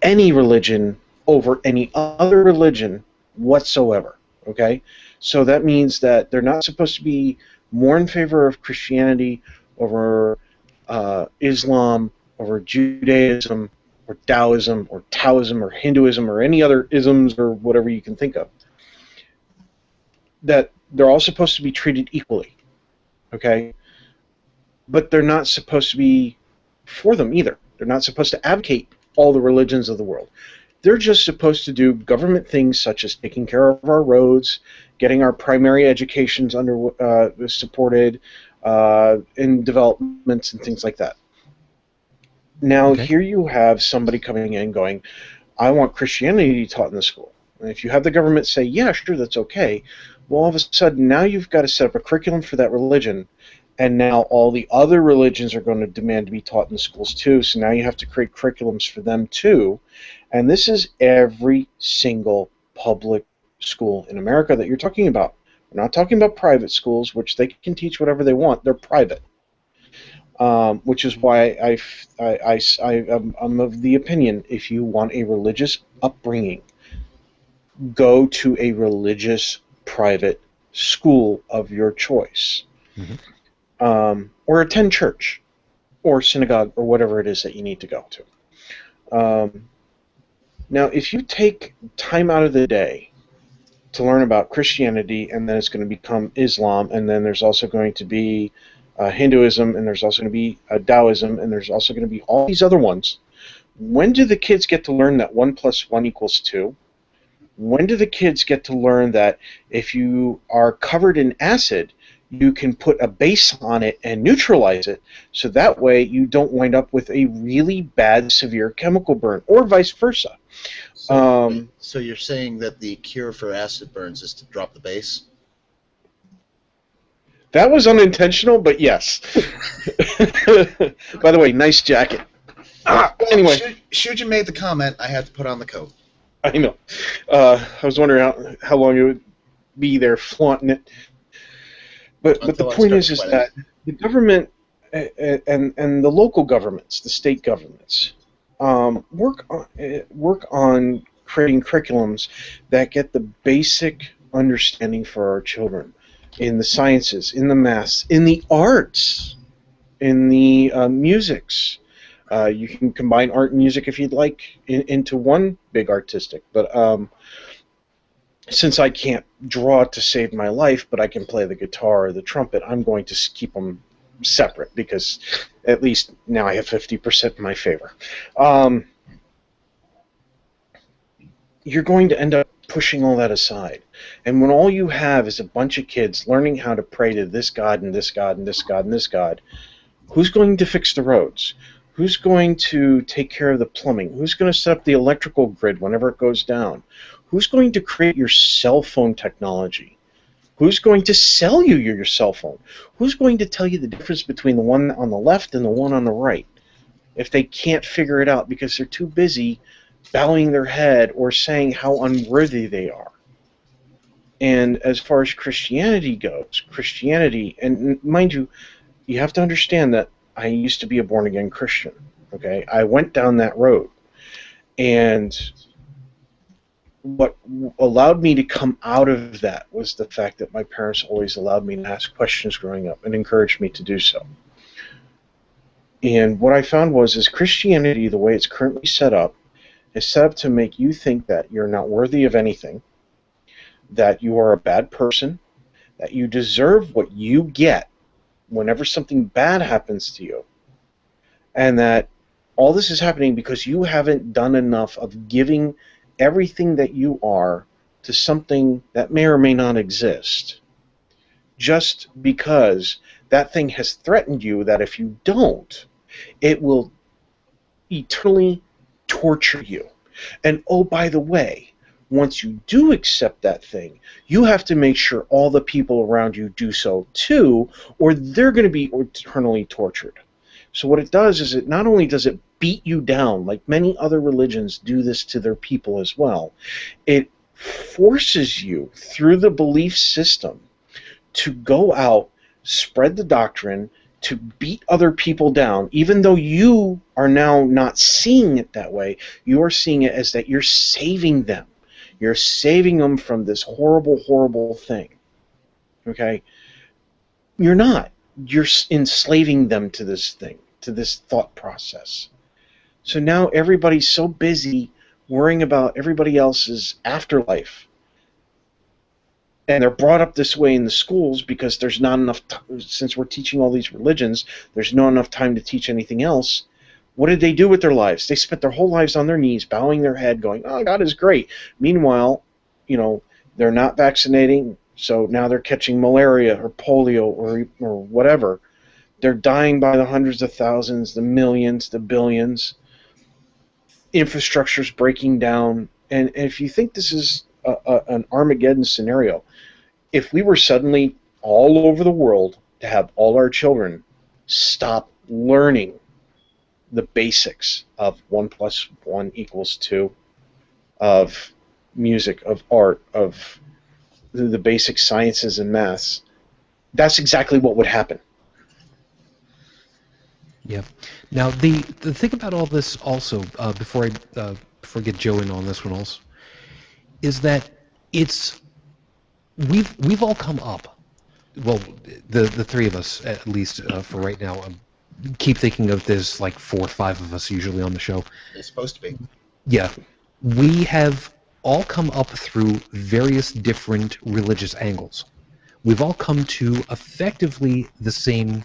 any religion over any other religion whatsoever. Okay, so that means that they're not supposed to be more in favor of Christianity over Islam, over Judaism, or Taoism, or Hinduism, or any other isms or whatever you can think of. That they're all supposed to be treated equally, okay? But they're not supposed to be for them either. They're not supposed to advocate all the religions of the world. They're just supposed to do government things such as taking care of our roads, getting our primary educations supported, in developments and things like that. Now, Okay. Here you have somebody coming in going, I want Christianity taught in the school. And if you have the government say, yeah, sure, that's okay, well, all of a sudden, now you've got to set up a curriculum for that religion, and now all the other religions are going to demand to be taught in the schools too, so now you have to create curriculums for them too. And this is every single public school in America that you're talking about. We're not talking about private schools, which they can teach whatever they want. They're private. Which is why I'm of the opinion, if you want a religious upbringing, go to a religious private school of your choice. Mm-hmm. Or attend church or synagogue or whatever it is that you need to go to. Now, if you take time out of the day to learn about Christianity, and then it's going to become Islam, and then there's also going to be Hinduism, and there's also going to be Taoism, and there's also going to be all these other ones, when do the kids get to learn that 1 + 1 = 2? When do the kids get to learn that if you are covered in acid, you can put a base on it and neutralize it, so that way you don't wind up with a really bad, severe chemical burn, or vice versa. So you're saying that the cure for acid burns is to drop the base? That was unintentional, but yes. By the way, nice jacket. Anyway. Shujin made the comment, I had to put on the coat. I know. I was wondering how long it would be there flaunting it. But the point is that the government and the local governments, the state governments, work on creating curriculums that get the basic understanding for our children in the sciences, in the maths, in the arts, in the musics. You can combine art and music if you'd like into one big artistic. But since I can't draw to save my life, but I can play the guitar or the trumpet, I'm going to keep them separate because at least now I have 50% in my favor. You're going to end up pushing all that aside. And when all you have is a bunch of kids learning how to pray to this God and this God and this God and this God, who's going to fix the roads? Who's going to take care of the plumbing? Who's going to set up the electrical grid whenever it goes down? Who's going to create your cell phone technology? Who's going to sell you your cell phone? Who's going to tell you the difference between the one on the left and the one on the right if they can't figure it out because they're too busy bowing their head or saying how unworthy they are? And as far as Christianity goes, and mind you, you have to understand that I used to be a born-again Christian, okay? I went down that road, and what allowed me to come out of that was the fact that my parents always allowed me to ask questions growing up and encouraged me to do so. And what I found is Christianity, the way it's currently set up, is set up to make you think that you're not worthy of anything, that you are a bad person, that you deserve what you get whenever something bad happens to you, and that all this is happening because you haven't done enough of giving everything that you are to something that may or may not exist, just because that thing has threatened you that if you don't, it will eternally torture you. And oh, by the way, once you do accept that thing, you have to make sure all the people around you do so too, or they're going to be eternally tortured. So what it does is it not only does it beat you down, like many other religions do this to their people as well, it forces you through the belief system to go out, spread the doctrine, to beat other people down, even though you are now not seeing it that way. You are seeing it as that you're saving them. You're saving them from this horrible, horrible thing. Okay? You're not. You're enslaving them to this thing, to this thought process. So now everybody's so busy worrying about everybody else's afterlife. And they're brought up this way in the schools because there's not enough time, since we're teaching all these religions, there's not enough time to teach anything else. What did they do with their lives? They spent their whole lives on their knees, bowing their head, going, oh, God is great. Meanwhile, you know, they're not vaccinating, so now they're catching malaria or polio or whatever. They're dying by the hundreds of thousands, the millions, the billions. Infrastructure's breaking down. And if you think this is an Armageddon scenario, if we were suddenly all over the world to have all our children stop learning the basics of 1 + 1 = 2, of music, of art, of the basic sciences and maths, that's exactly what would happen. Yeah. Now the thing about all this also, before I get Joe in on this one also, is that we've all come up. Well, the three of us at least for right now. Keep thinking of there's like 4 or 5 of us usually on the show. It's supposed to be. Yeah. We have all come up through various different religious angles. We've all come to effectively the same,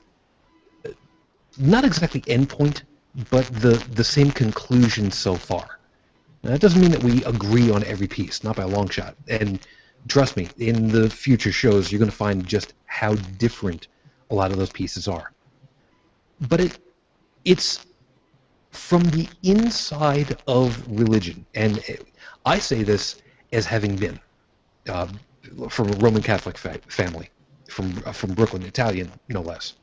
not exactly endpoint, but the same conclusion so far. Now, that doesn't mean that we agree on every piece, not by a long shot. And trust me, in the future shows, you're going to find just how different a lot of those pieces are. But it's from the inside of religion, and I say this as having been uh, from a Roman Catholic family, from Brooklyn, Italian, no less.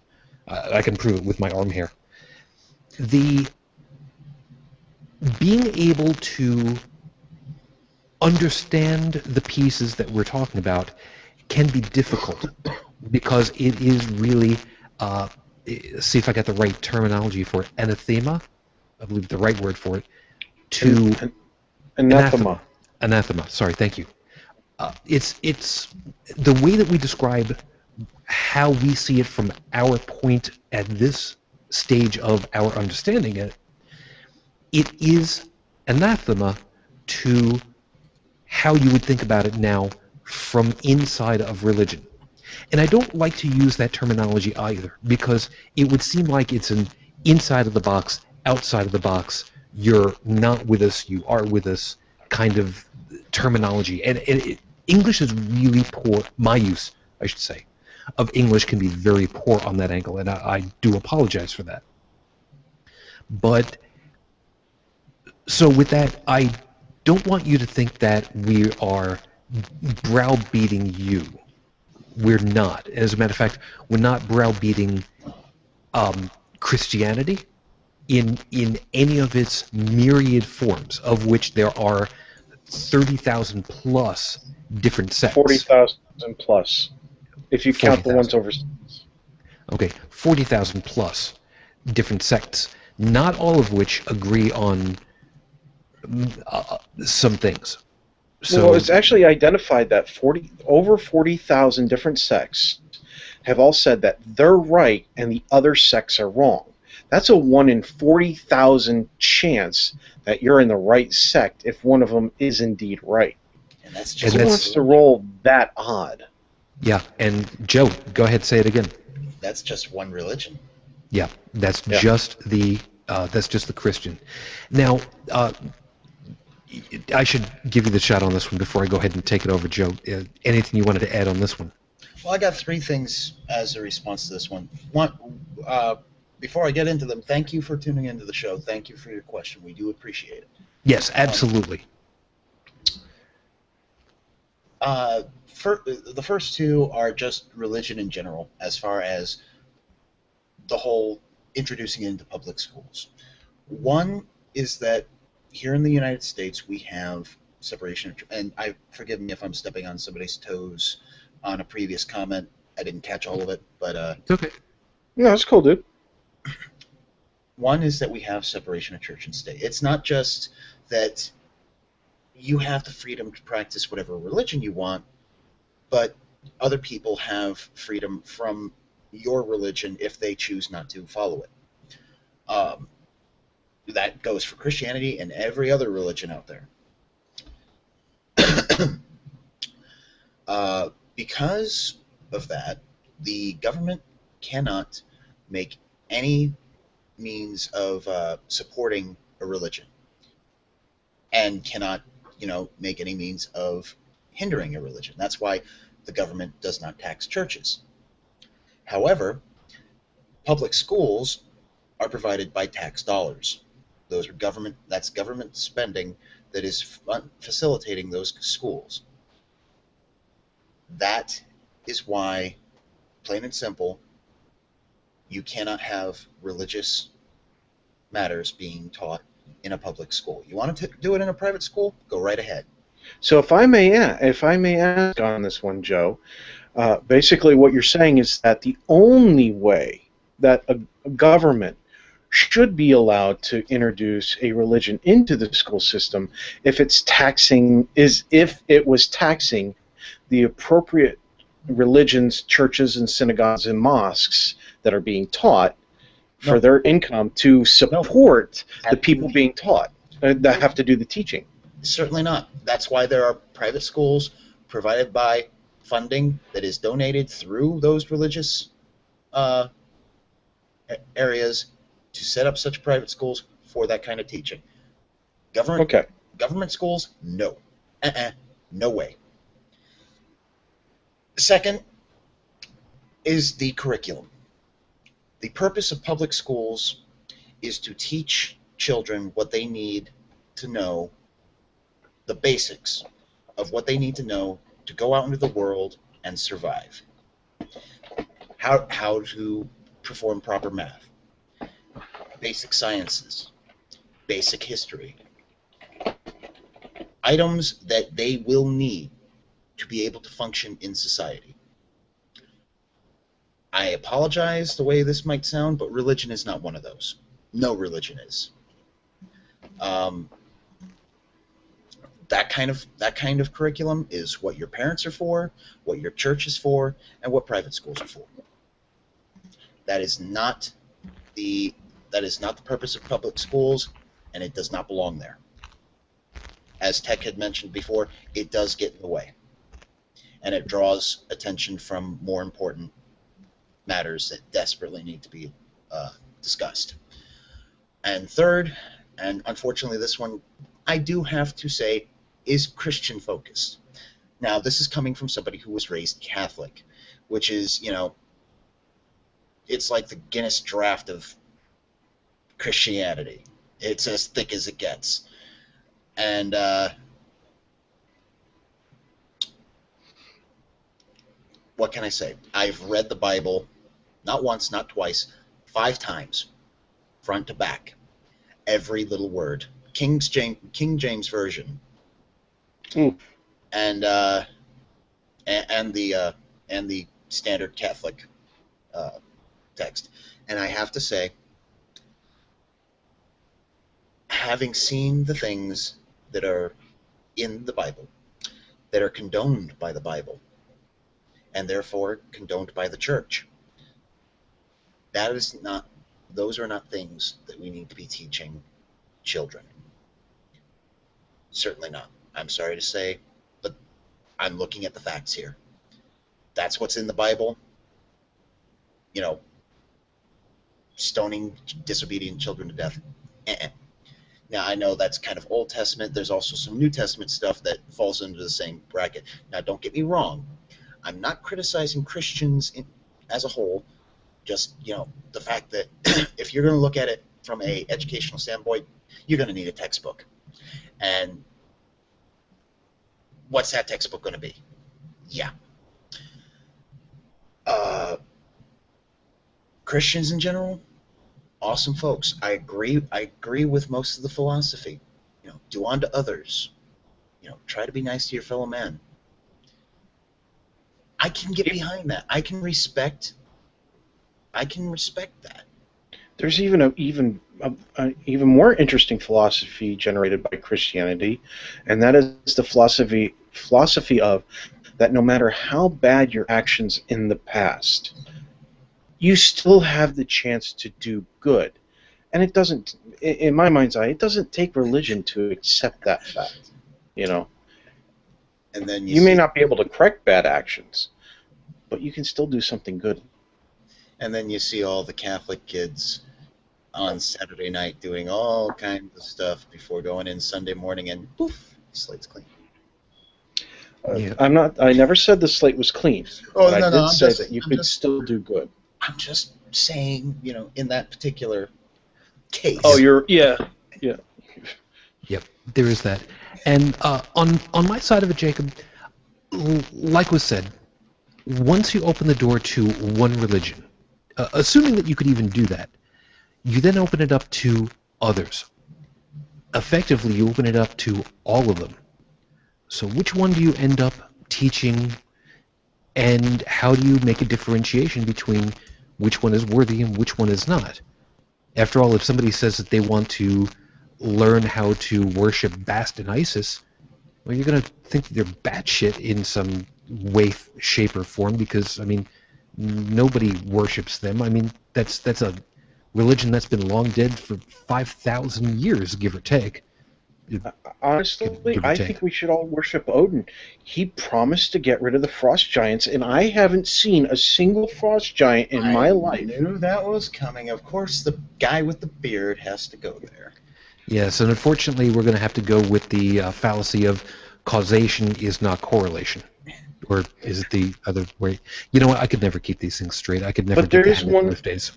I can prove it with my arm hair. The being able to understand the pieces that we're talking about can be difficult because it is really, see if I got the right terminology for it, anathema, I believe the right word for it, to Anathema. Anathema, sorry, thank you. It's the way that we describe how we see it from our point at this stage of our understanding it. It is anathema to how you would think about it now from inside of religion. And I don't like to use that terminology either, because it would seem like it's an inside of the box, outside of the box, you're not with us, you are with us kind of terminology. And English is really poor, my use, I should say, of English can be very poor on that angle, and I do apologize for that. But, so with that, I don't want you to think that we are browbeating you. We're not. As a matter of fact, we're not browbeating Christianity in any of its myriad forms, of which there are 30,000 plus different sects. 40,000 plus, if you count the ones overseas. Okay, 40,000 plus different sects, not all of which agree on some things. So, well, it's actually identified that over 40,000 different sects have all said that they're right and the other sects are wrong. That's a 1 in 40,000 chance that you're in the right sect if one of them is indeed right. And that's just Who wants to roll that odd? Yeah, and Joe, go ahead, say it again. That's just one religion. Yeah, that's just the Christian. Now, I should give you the shot on this one before I go ahead and take it over, Joe. Anything you wanted to add on this one? Well, I got 3 things as a response to this one. One, before I get into them, thank you for tuning into the show. Thank you for your question. We do appreciate it. Yes, absolutely. The first 2 are just religion in general, as far as the whole introducing it into public schools. One is that here in the United States we have separation, and forgive me if I'm stepping on somebody's toes on a previous comment. I didn't catch all of it, but it's okay. No, that's cool, dude. One is that we have separation of church and state. It's not just that you have the freedom to practice whatever religion you want, but other people have freedom from your religion if they choose not to follow it. That goes for Christianity and every other religion out there. Because of that, the government cannot make any means of supporting a religion, and cannot, make any means of hindering a religion. That's why the government does not tax churches. However, public schools are provided by tax dollars. That's government spending that is facilitating those schools. That is why, plain and simple, you cannot have religious matters being taught in a public school. You want to do it in a private school? Go right ahead. So if I may ask on this one, Joe, basically what you're saying is that the only way that a government should be allowed to introduce a religion into the school system if it was taxing the appropriate religions, churches and synagogues and mosques that are being taught for their income to support the people being taught that have to do the teaching. Certainly not. That's why there are private schools provided by funding that is donated through those religious areas to set up such private schools for that kind of teaching. Government schools, no. No way. Second is the curriculum. The purpose of public schools is to teach children what they need to know, the basics of what they need to know to go out into the world and survive. How to perform proper math, basic sciences, basic history, items that they will need to be able to function in society. I apologize the way this might sound, but religion is not one of those. No religion is. That kind of curriculum is what your parents are for, what your church is for, and what private schools are for. That is not the purpose of public schools, and it does not belong there. As Tech had mentioned before, it does get in the way, and it draws attention from more important matters that desperately need to be discussed. And third, and unfortunately this one I do have to say is Christian focused. Now, this is coming from somebody who was raised Catholic, which is, it's like the Guinness draft of Christianity. It's as thick as it gets. And what can I say? I've read the Bible not once, not twice, 5 times, front to back, every little word. King James version, and the standard Catholic text. And I have to say, having seen the things that are in the Bible, that are condoned by the Bible, and therefore condoned by the church, those are not things that we need to be teaching children. Certainly not. I'm sorry to say, but I'm looking at the facts here. That's what's in the Bible. Stoning disobedient children to death. Now, I know that's kind of Old Testament. There's also some New Testament stuff that falls into the same bracket. Now, don't get me wrong. I'm not criticizing Christians as a whole. Just, the fact that if you're going to look at it from an educational standpoint, you're going to need a textbook. And what's that textbook going to be? Yeah. Christians in general, awesome folks. I agree with most of the philosophy. Do unto others. Try to be nice to your fellow man. I can get behind that. I can respect that. There's even an even more interesting philosophy generated by Christianity, and that is the philosophy of that no matter how bad your actions in the past, you still have the chance to do good. And it doesn't, in my mind's eye, it doesn't take religion to accept that fact. And then you may not be able to correct bad actions, but you can still do something good. And then you see all the Catholic kids on Saturday night doing all kinds of stuff before going in Sunday morning, and poof, slate's clean. Yeah. I never said the slate was clean. Oh, but no, I did I'm say just- that you I'm could just- still do good. I'm just saying, in that particular case. Oh, yeah. Yep, there is that. And on my side of it, Jacob, like was said, once you open the door to one religion, assuming that you could even do that, you then open it up to others. Effectively, you open it up to all of them. So which one do you end up teaching, and how do you make a differentiation between which one is worthy and which one is not? After all, if somebody says that they want to learn how to worship Bast and Isis, well, you're going to think that they're batshit in some way, shape, or form, because, nobody worships them. That's a religion that's been long dead for 5,000 years, give or take. Honestly, Give or I take. think we should all worship Odin. He promised to get rid of the frost giants, and I haven't seen a single frost giant in my life. I knew that was coming. Of course, the guy with the beard has to go there. Yes, and unfortunately, we're going to have to go with the fallacy of causation is not correlation. Or is it the other way? You know what? I could never keep these things straight. I could never But get there the is hang of one. birthdays.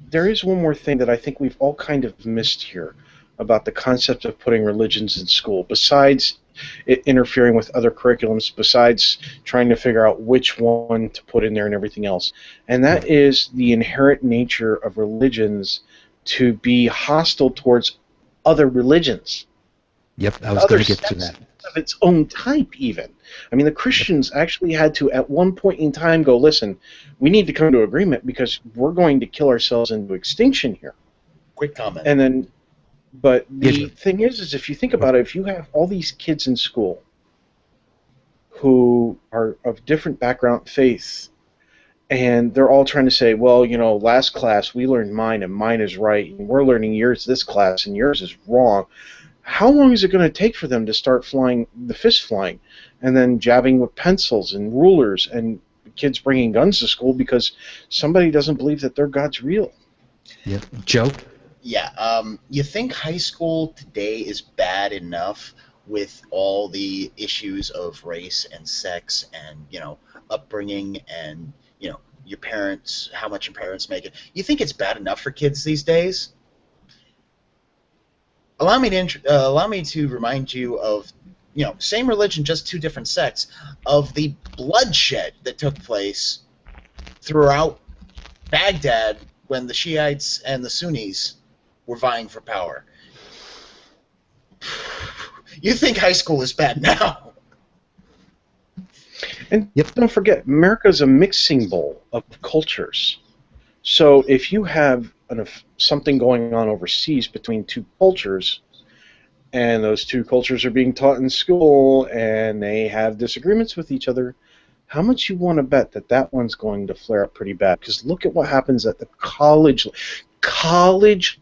There is one more thing that I think we've all kind of missed here about the concept of putting religions in school, besides it interfering with other curriculums, besides trying to figure out which one to put in there and everything else. And that is the inherent nature of religions to be hostile towards other religions. Yep, I was Other going to get to sects that. of its own type, even. I mean, the Christians actually had to, at one point in time, go, listen, we need to come to agreement because we're going to kill ourselves into extinction here. Quick comment. And then, but Yeah, the thing is if you think about it, if you have all these kids in school who are of different background faith, and they're all trying to say, well, you know, last class we learned mine and mine is right, and we're learning yours this class and yours is wrong. How long is it going to take for them to start flying, the fist flying, and then jabbing with pencils and rulers, and kids bringing guns to school because somebody doesn't believe that their God's real? Yeah, Joe. Yeah, you think high school today is bad enough with all the issues of race and sex and, you know, upbringing and, you know, your parents, how much your parents make it. You think it's bad enough for kids these days? Allow me to remind you of, you know, same religion, just two different sects, of the bloodshed that took place throughout Baghdad when the Shiites and the Sunnis were vying for power. You think high school is bad now? And don't forget, America's a mixing bowl of cultures. So if you have something going on overseas between two cultures, and those two cultures are being taught in school, and they have disagreements with each other, how much you want to bet that that one's going to flare up pretty bad? Because look at what happens at the college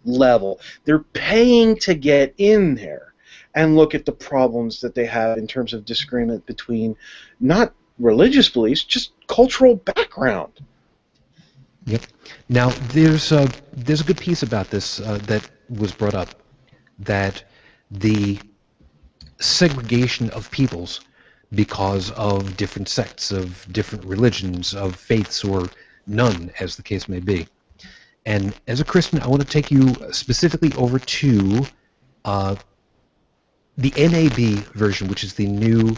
level. They're paying to get in there, and look at the problems that they have in terms of disagreement between not religious beliefs, just cultural background. Yep. Now, there's a good piece about this that was brought up, that the segregation of peoples because of different sects, of different religions, of faiths, or none, as the case may be. And as a Christian, I want to take you specifically over to the NAB version, which is the New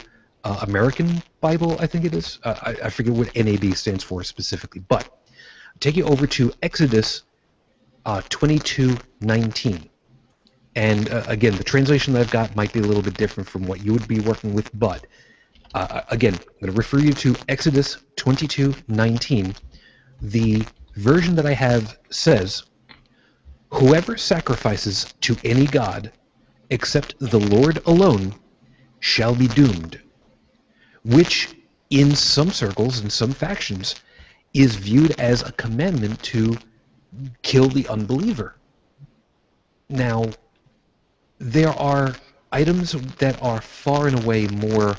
American Bible, I think it is. I forget what NAB stands for specifically, but I'll take you over to Exodus 22:19. And again, the translation that I've got might be a little bit different from what you would be working with, but again, I'm going to refer you to Exodus 22:19. The version that I have says, "Whoever sacrifices to any god except the Lord alone shall be doomed," which in some circles, in some factions, is viewed as a commandment to kill the unbeliever. Now, there are items that are far and away more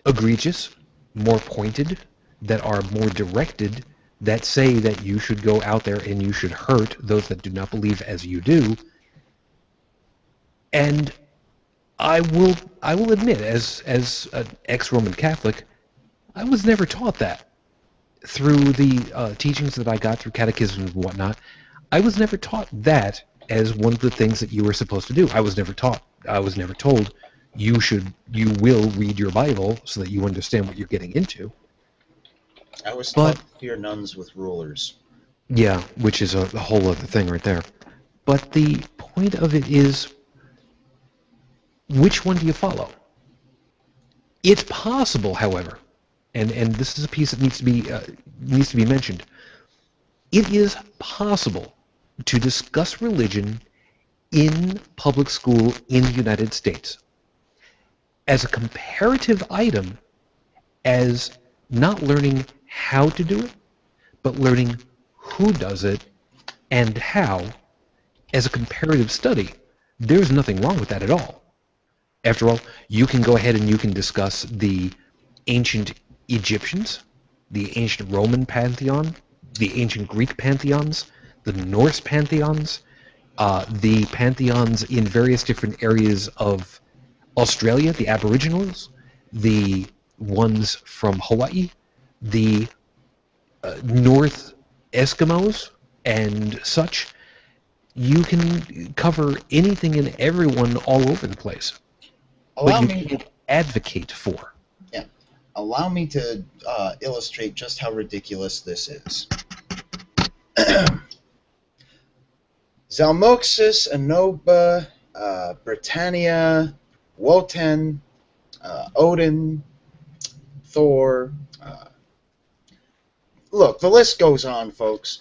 egregious, more pointed, that are more directed, that say that you should go out there and you should hurt those that do not believe as you do. And I will admit, as an ex-Roman Catholic, I was never taught that. Through the teachings that I got through catechism and whatnot, I was never taught that as one of the things that you were supposed to do. I was never told you will read your Bible so that you understand what you're getting into. I was taught to fear nuns with rulers. Yeah, which is a whole other thing right there. But the point of it is, which one do you follow? It's possible, however, and this is a piece that needs to be mentioned. It is possible to discuss religion in public school in the United States as a comparative item, as not learning how to do it, but learning who does it and how. As a comparative study, there's nothing wrong with that at all. After all, you can go ahead and you can discuss the ancient Egyptians, the ancient Roman pantheon, the ancient Greek pantheons, the Norse pantheons, the pantheons in various different areas of Australia, the Aboriginals, the ones from Hawaii, the North Eskimos, and such. You can cover anything and everyone all over the place, but you can't advocate for. Yeah. Allow me to illustrate just how ridiculous this is. Zalmoxis, Anoba, Britannia, Wotan, Odin, Thor. Look, the list goes on, folks.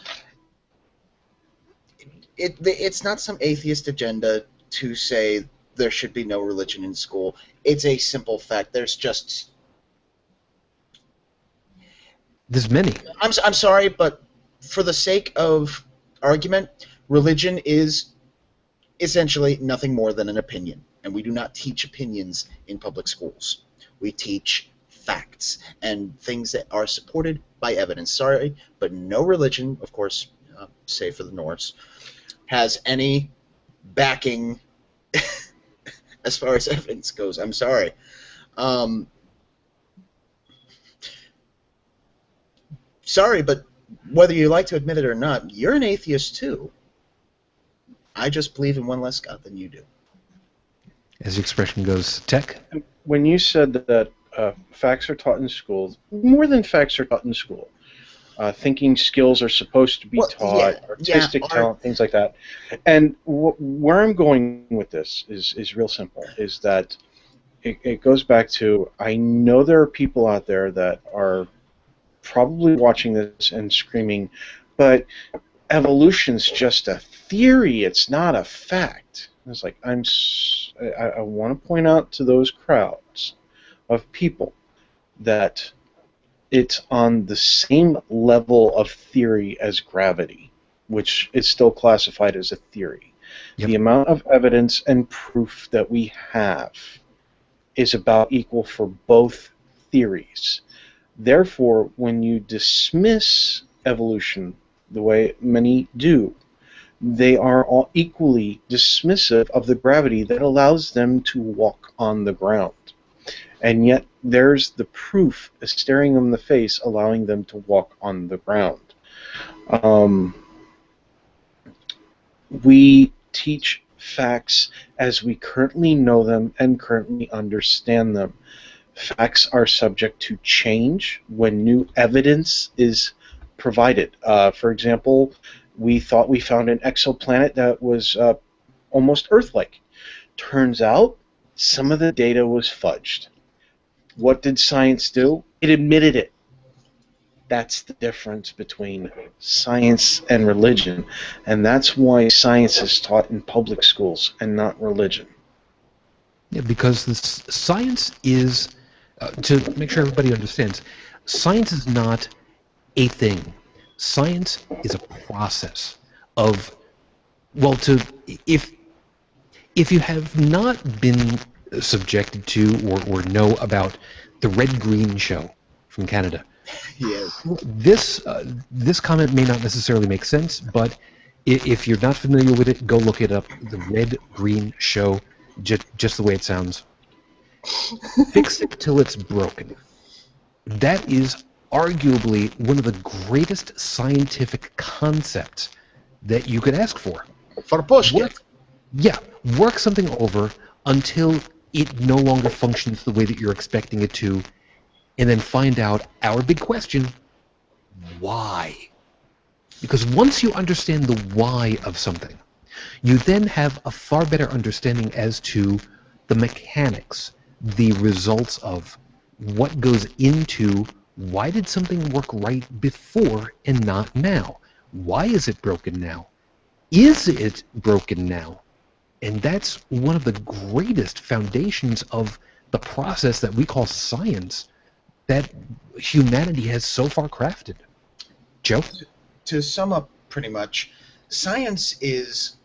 It's not some atheist agenda to say there should be no religion in school. It's a simple fact. There's many. I'm sorry, but for the sake of argument, religion is essentially nothing more than an opinion, and we do not teach opinions in public schools. We teach facts and things that are supported by evidence. Sorry, but no religion, of course, save for the Norse, has any backing as far as evidence goes. I'm sorry. Sorry, but whether you like to admit it or not, you're an atheist too. I just believe in one less God than you do. As the expression goes, Tech? When you said that facts are taught in schools, more than facts are taught in school. Thinking skills are supposed to be taught, artistic talent, things like that. And where I'm going with this is real simple, is that it goes back to, I know there are people out there that are probably watching this and screaming, but evolution's just a theory, it's not a fact. It's like, I want to point out to those crowds of people that it's on the same level of theory as gravity, which is still classified as a theory. Yep. The amount of evidence and proof that we have is about equal for both theories. Therefore, when you dismiss evolution the way many do, they are all equally dismissive of the gravity that allows them to walk on the ground. And yet there's the proof staring them in the face, allowing them to walk on the ground. We teach facts as we currently know them and currently understand them. Facts are subject to change when new evidence is provided. For example, we thought we found an exoplanet that was almost Earth-like. Turns out some of the data was fudged. What did science do? It admitted it. That's the difference between science and religion, and that's why science is taught in public schools and not religion. Yeah, because science is, to make sure everybody understands, science is not a thing. Science is a process of, well, if you have not been subjected to or know about the Red-Green Show from Canada, yes. This comment may not necessarily make sense, but if you're not familiar with it, go look it up. The Red-Green Show, just the way it sounds. Fix it till it's broken. That is arguably one of the greatest scientific concepts that you could ask for. For push. Work something over until it no longer functions the way that you're expecting it to, and then find out our big question, why? Because once you understand the why of something, you then have a far better understanding as to the mechanics, the results of what goes into why did something work right before and not now? Why is it broken now? Is it broken now? And that's one of the greatest foundations of the process that we call science that humanity has so far crafted. Joe? To sum up pretty much, science is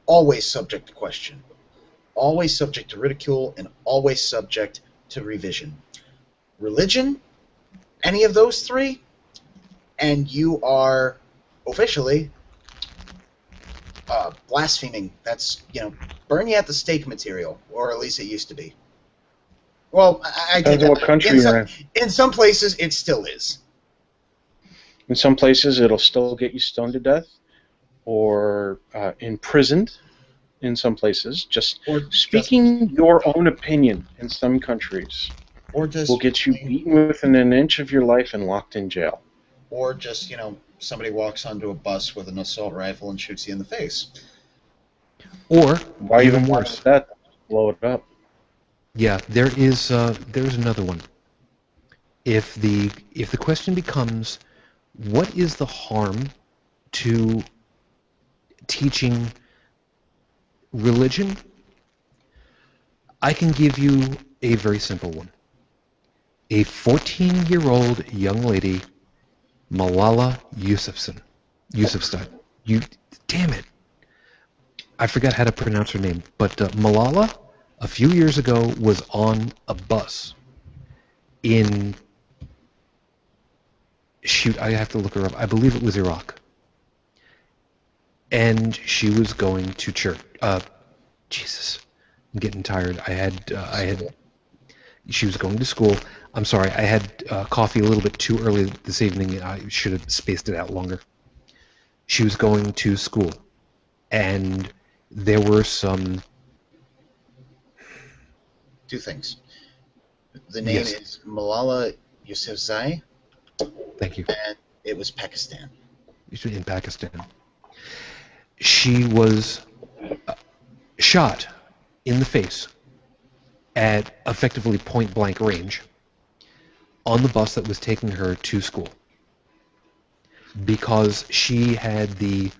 always subject to question, always subject to ridicule, and always subject to revision. Religion, any of those three, and you are officially blaspheming. That's, burn you at the stake material, or at least it used to be. Well, I take Depends on what that. country you're in. In some places, it still is. In some places, it'll still get you stoned to death or imprisoned. In some places, just Or speaking your own opinion in some countries or just will get you beaten within an inch of your life and locked in jail. Or just, somebody walks onto a bus with an assault rifle and shoots you in the face. Or, Why even even worse, want that? Blow it up. yeah, there's another one. If the question becomes, what is the harm to teaching religion? I can give you a very simple one. A 14-year-old young lady, Malala Yousafzai. Damn it. I forgot how to pronounce her name. But Malala, a few years ago, was on a bus in... Shoot, I have to look her up. I believe it was Iraq. And she was going to church. Jesus, I'm getting tired. She was going to school. I'm sorry, I had coffee a little bit too early this evening. I should have spaced it out longer. She was going to school, and there were some... Two things. The name is Malala Yousafzai. Thank you. And it was Pakistan. In Pakistan. She was shot in the face at effectively point-blank range on the bus that was taking her to school because she had the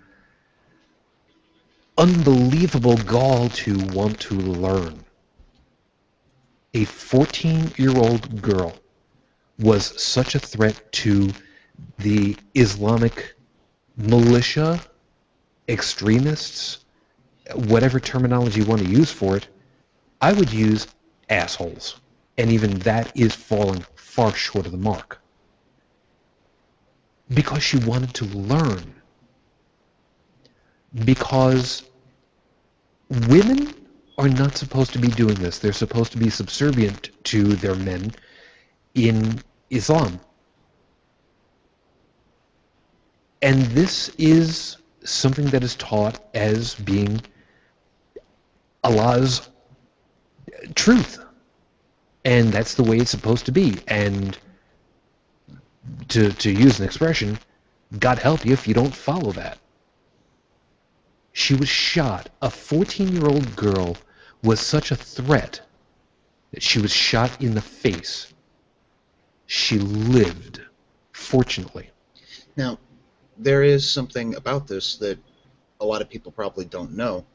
unbelievable gall to want to learn. A 14-year-old girl was such a threat to the Islamic militia, extremists, whatever terminology you want to use for it. I would use assholes, and even that is falling far short of the mark. Because she wanted to learn. Because women are not supposed to be doing this. They're supposed to be subservient to their men in Islam. And this is something that is taught as being Allah's truth. And that's the way it's supposed to be. And to use an expression, God help you if you don't follow that. She was shot. A 14-year-old girl was such a threat that she was shot in the face. She lived, fortunately. Now, there is something about this that a lot of people probably don't know,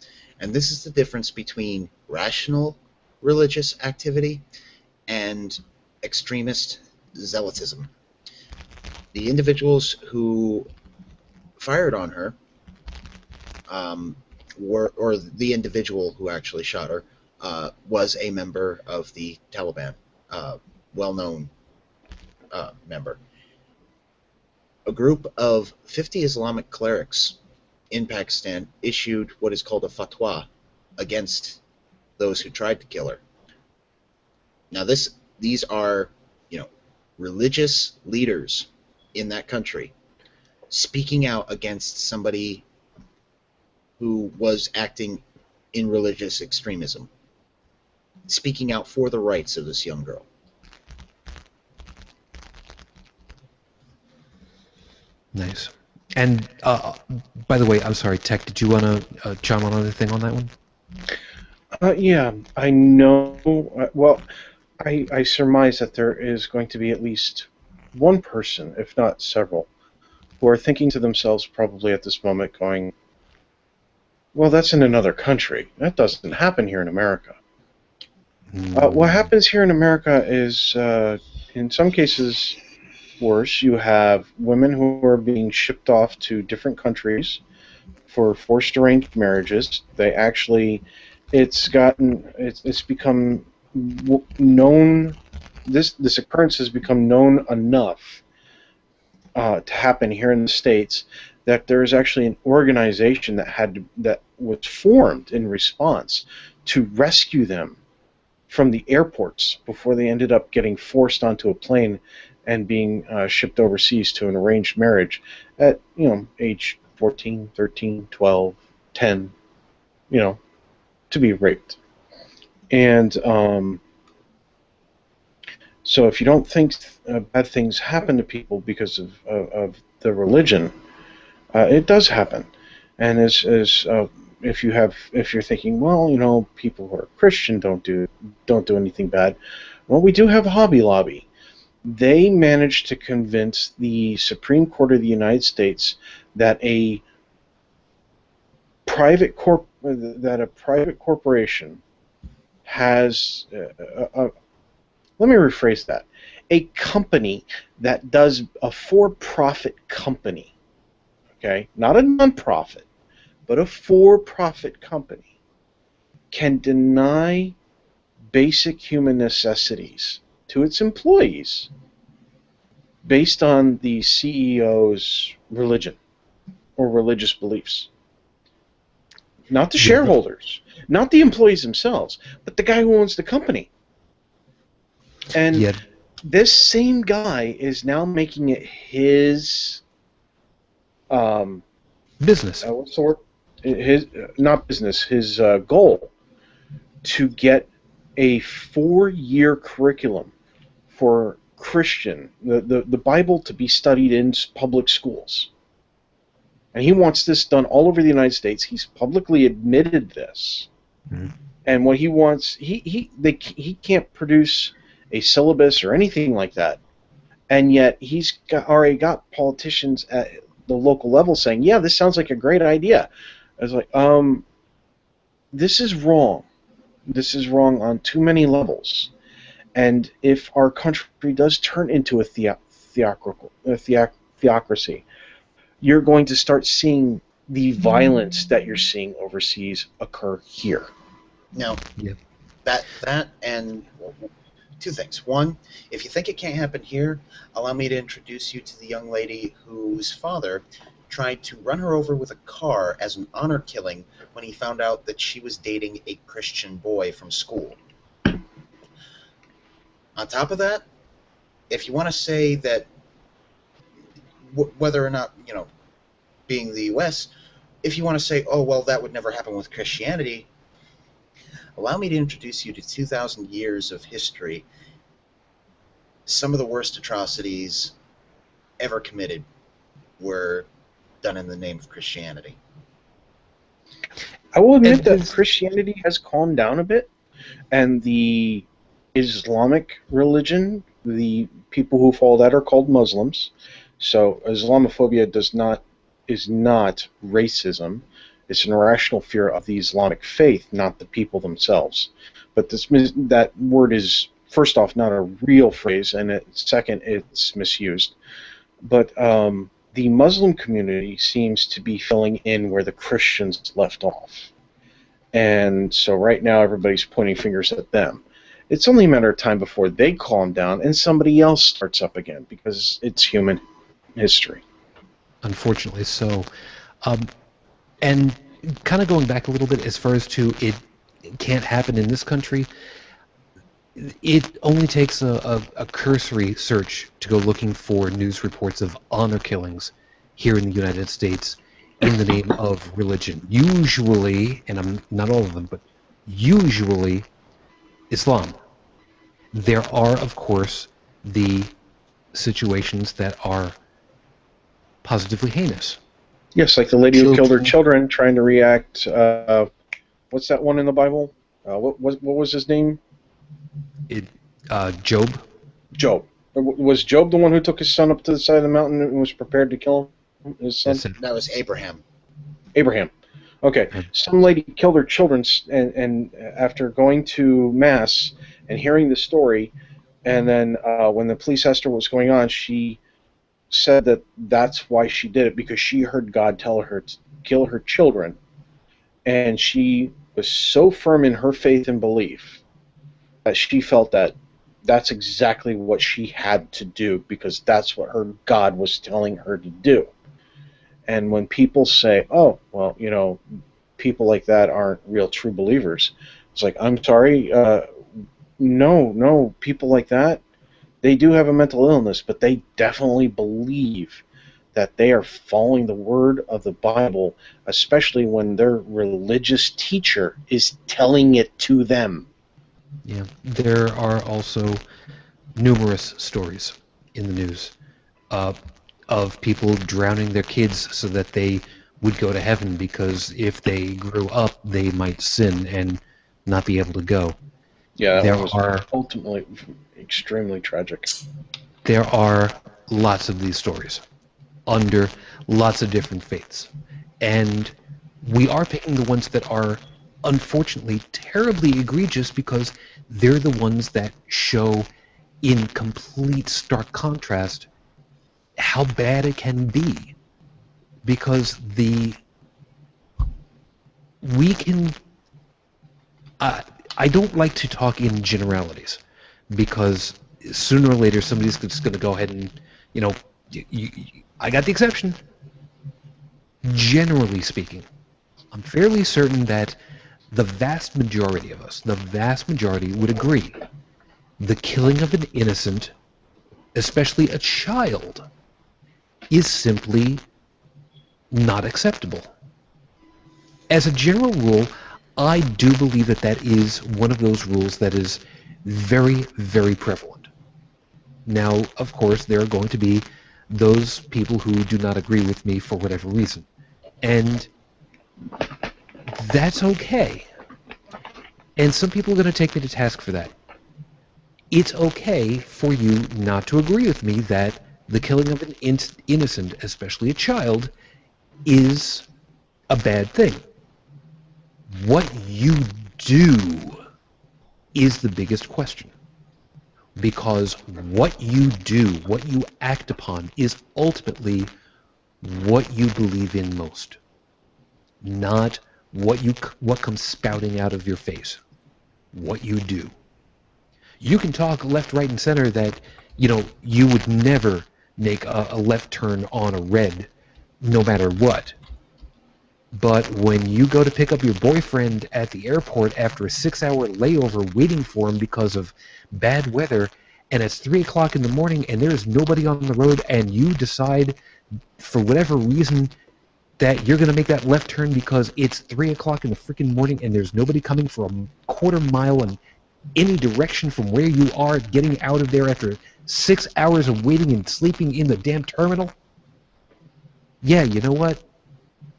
and this is the difference between rational religious activity and extremist zealotism. The individuals who fired on her or the individual who actually shot her was a member of the Taliban, well-known member. A group of 50 Islamic clerics in Pakistan issued what is called a fatwa against those who tried to kill her. Now, these are, religious leaders in that country speaking out against somebody who was acting in religious extremism, speaking out for the rights of this young girl. Nice. And by the way, I'm sorry, Tech, did you want to chime on anything on that one? Yeah, I know. Well, I surmise that there is going to be at least one person, if not several, who are thinking to themselves probably at this moment going, well, that's in another country. That doesn't happen here in America. What happens here in America is, in some cases, worse. You have women who are being shipped off to different countries for forced arranged marriages. They actually, it's become known. This occurrence has become known enough to happen here in the States that there is actually an organization that was formed in response to rescue them from the airports before they ended up getting forced onto a plane and being shipped overseas to an arranged marriage at, age 14, 13, 12, 10, to be raped. And so if you don't think bad things happen to people because of the religion, it does happen. And as if you're thinking, well, people who are Christian don't do anything bad. Well, we do have Hobby Lobby. They managed to convince the Supreme Court of the United States that a private corporation has let me rephrase that. A company that does a for-profit company, okay, not a non-profit, but a for-profit company, can deny basic human necessities to its employees based on the CEO's religion or religious beliefs. Not the shareholders, not the employees themselves, but the guy who owns the company. And this same guy is now making it his business. What's the word? His not business. His goal to get a 4-year curriculum for Christian, the Bible, to be studied in public schools. And he wants this done all over the United States. He's publicly admitted this. Mm-hmm. And what he wants, he can't produce a syllabus or anything like that. And yet he's already got politicians at the local level saying, yeah, this sounds like a great idea. I was like, this is wrong. This is wrong on too many levels. And if our country does turn into a theocracy, you're going to start seeing the violence that you're seeing overseas occur here. Now, that and two things. One, if you think it can't happen here, allow me to introduce you to the young lady whose father tried to run her over with a car as an honor killing when he found out that she was dating a Christian boy from school. On top of that, if you want to say that whether or not, being the U.S., if you want to say, oh, well, that would never happen with Christianity, allow me to introduce you to 2,000 years of history. Some of the worst atrocities ever committed were done in the name of Christianity. I will admit that Christianity has calmed down a bit, and the Islamic religion, the people who follow that are called Muslims. So Islamophobia is not racism. It's an irrational fear of the Islamic faith, not the people themselves. But that word is, first off, not a real phrase, and second, it's misused. But the Muslim community seems to be filling in where the Christians left off. And so right now everybody's pointing fingers at them. It's only a matter of time before they calm down and somebody else starts up again, because it's human history. Unfortunately so. And kind of going back a little bit as far as to it can't happen in this country, it only takes a cursory search to go looking for news reports of honor killings here in the United States in the name of religion. Usually, and not all of them, but usually Islam. There are, of course, the situations that are positively heinous. Yes, like the lady who killed her children trying to react. What's that one in the Bible? What was his name? Job. Job. Was Job the one who took his son up to the side of the mountain and was prepared to kill him? His son? That was Abraham. Abraham. Okay. Some lady killed her children, and after going to Mass and hearing the story, and then when the police asked her what was going on, she said that that's why she did it, because she heard God tell her to kill her children, and she was so firm in her faith and belief that she felt that that's exactly what she had to do, because that's what her God was telling her to do. And when people say, oh, well, people like that aren't real true believers, it's like, I'm sorry, No, people like that, they do have a mental illness, but they definitely believe that they are following the word of the Bible, especially when their religious teacher is telling it to them. Yeah, there are also numerous stories in the news uh, of people drowning their kids so that they would go to heaven, because if they grew up, they might sin and not be able to go. Yeah, that There one was are ultimately extremely tragic. there are lots of these stories under lots of different faiths, and we are picking the ones that are unfortunately terribly egregious because they're the ones that show in complete stark contrast how bad it can be, because we can I don't like to talk in generalities, because sooner or later somebody's just going to go ahead and, I got the exception. Generally speaking, I'm fairly certain that the vast majority of us, the vast majority, would agree the killing of an innocent, especially a child, is simply not acceptable. As a general rule, I do believe that that is one of those rules that is very, very prevalent. Now, of course, there are going to be those people who do not agree with me for whatever reason. And that's okay. And some people are going to take me to task for that. It's okay for you not to agree with me that the killing of an innocent, especially a child, is a bad thing. What you do is the biggest question. Because what you do, what you act upon, is ultimately what you believe in most. Not what comes spouting out of your face. What you do. You can talk left, right, and center that, you would never make a left turn on a red, no matter what. But when you go to pick up your boyfriend at the airport after a 6-hour layover waiting for him because of bad weather, and it's 3 o'clock in the morning and there is nobody on the road, and you decide, for whatever reason, that you're going to make that left turn because it's 3 o'clock in the freaking morning and there's nobody coming for a quarter mile in any direction from where you are, getting out of there after 6 hours of waiting and sleeping in the damn terminal? Yeah, you know what?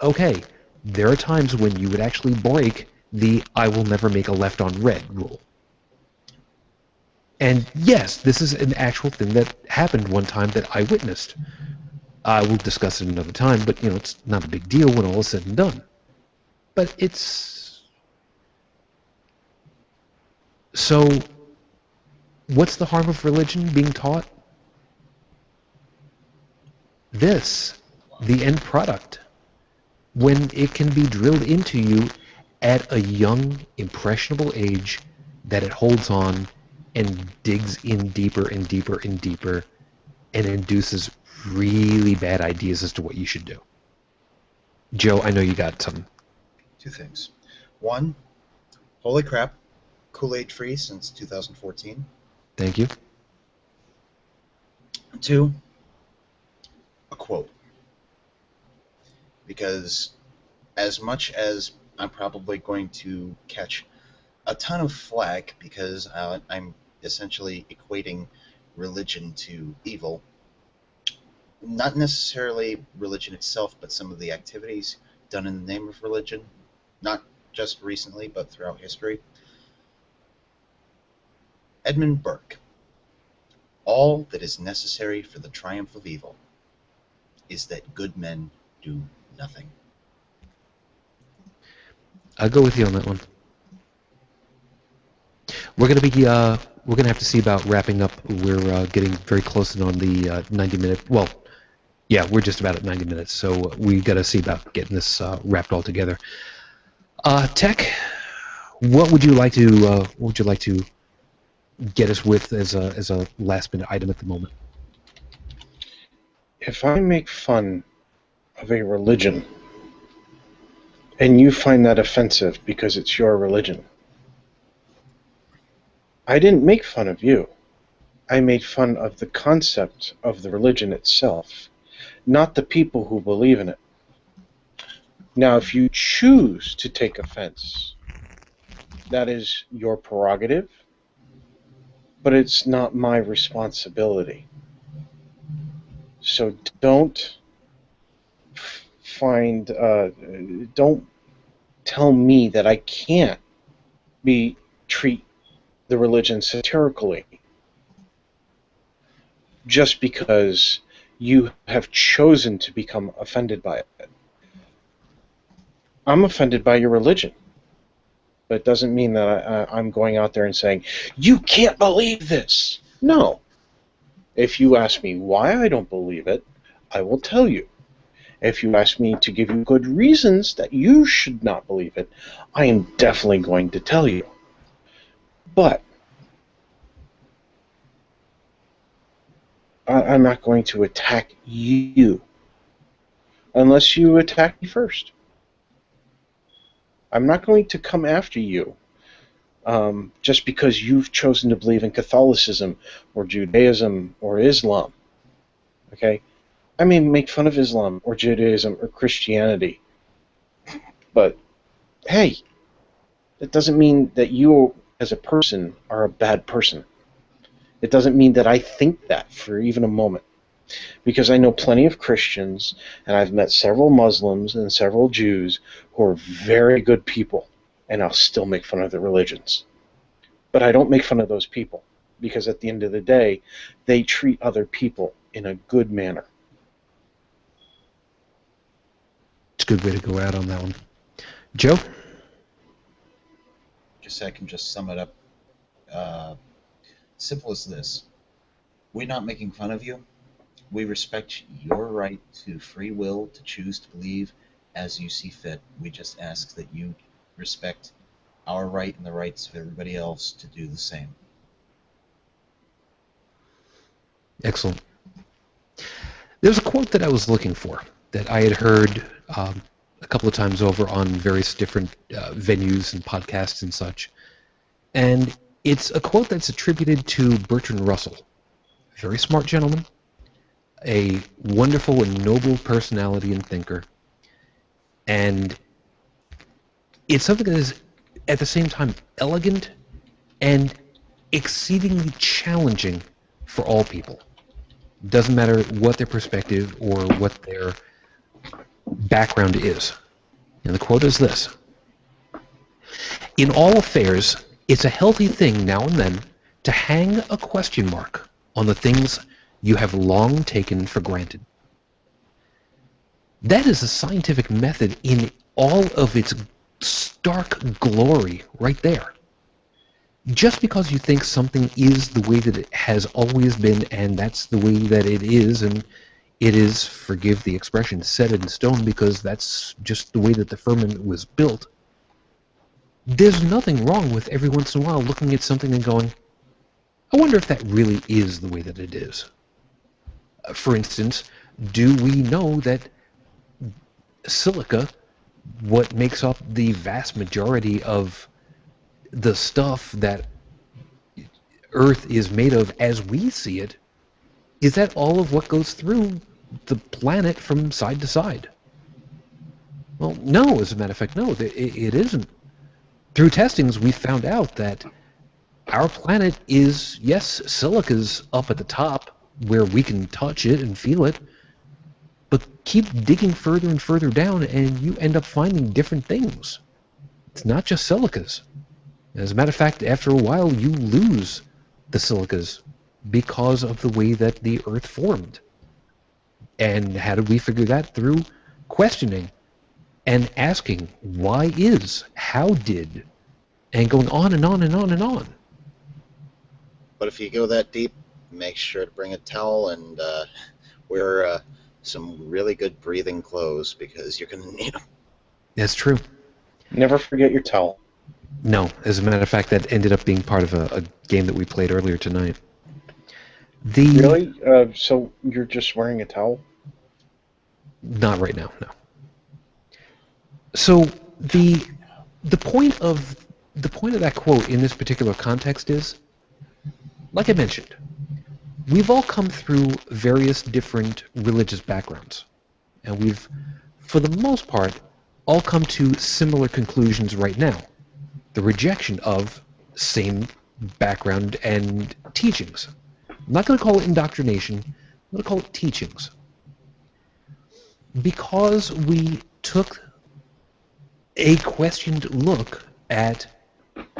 Okay, there are times when you would actually break the I will never make a left on red rule. And yes, this is an actual thing that happened one time that I witnessed. I will discuss it another time, but it's not a big deal when all is said and done. But it's... So, what's the harm of religion being taught? This, the end product. When it can be drilled into you at a young, impressionable age, that it holds on and digs in deeper and deeper and deeper and induces really bad ideas as to what you should do. Joe, I know you got something. Two things. One, holy crap, Kool-Aid free since 2014. Thank you. Two, a quote. Because as much as I'm probably going to catch a ton of flack because I'm essentially equating religion to evil, not necessarily religion itself, but some of the activities done in the name of religion, not just recently, but throughout history. Edmund Burke, all that is necessary for the triumph of evil is that good men do nothing. I'll go with you on that one. We're gonna have to see about wrapping up. We're getting very close on the 90-minute. Well, yeah, we're just about at 90 minutes, so we got to see about getting this wrapped all together. Tech, what would you like to get us with as a last minute item at the moment? If I make fun of a religion and you find that offensive because it's your religion, I didn't make fun of you. I made fun of the concept of the religion itself, not the people who believe in it. Now, if you choose to take offense, that is your prerogative, but it's not my responsibility. So don't don't tell me that I can't treat the religion satirically just because you have chosen to become offended by it. I'm offended by your religion, but it doesn't mean that I'm going out there and saying, you can't believe this. No. If you ask me why I don't believe it, I will tell you. If you ask me to give you good reasons that you should not believe it, I am definitely going to tell you. But I'm not going to attack you unless you attack me first. I'm not going to come after you just because you've chosen to believe in Catholicism or Judaism or Islam. Okay? I may make fun of Islam or Judaism or Christianity, but hey, that doesn't mean that you as a person are a bad person. It doesn't mean that I think that for even a moment. Because I know plenty of Christians, and I've met several Muslims and several Jews who are very good people, and I'll still make fun of their religions. But I don't make fun of those people, because at the end of the day, they treat other people in a good manner. It's a good way to go out on that one. Joe? I can just sum it up. Simple as this. We're not making fun of you. We respect your right to free will to choose to believe as you see fit. We just ask that you respect our right and the rights of everybody else to do the same. Excellent. There's a quote that I was looking for that I had heard a couple of times over on various different venues and podcasts and such. And it's a quote that's attributed to Bertrand Russell. Very smart gentleman, a wonderful and noble personality and thinker. And it's something that is at the same time elegant and exceedingly challenging for all people. Doesn't matter what their perspective or what their background is. And the quote is this: "In all affairs, it's a healthy thing now and then to hang a question mark on the things you have long taken for granted." That is a scientific method in all of its stark glory right there. Just because you think something is the way that it has always been, and that's the way that it is, and it is, forgive the expression, set in stone because that's just the way that the firmament was built, there's nothing wrong with every once in a while looking at something and going, I wonder if that really is the way that it is. For instance, do we know that silica, what makes up the vast majority of the stuff that Earth is made of as we see it, is that all of what goes through the planet from side to side? Well, no, as a matter of fact, no, it isn't. Through testings, we found out that our planet is, yes, silica's up at the top where we can touch it and feel it, but keep digging further and further down and you end up finding different things. It's not just silicas. As a matter of fact, after a while, you lose the silicas because of the way that the Earth formed. And how did we figure that? Through questioning and asking, why is, how did, and going on and on and on and on. But if you go that deep, make sure to bring a towel and wear some really good breathing clothes because you're going to need them. That's true. Never forget your towel. No, as a matter of fact, that ended up being part of a game that we played earlier tonight. Really? So you're just wearing a towel? Not right now, no. So the point of that quote in this particular context is like I mentioned, we've all come through various different religious backgrounds. And we've, for the most part, all come to similar conclusions right now. The rejection of same background and teachings. I'm not going to call it indoctrination. I'm going to call it teachings. Because we took a questioned look at,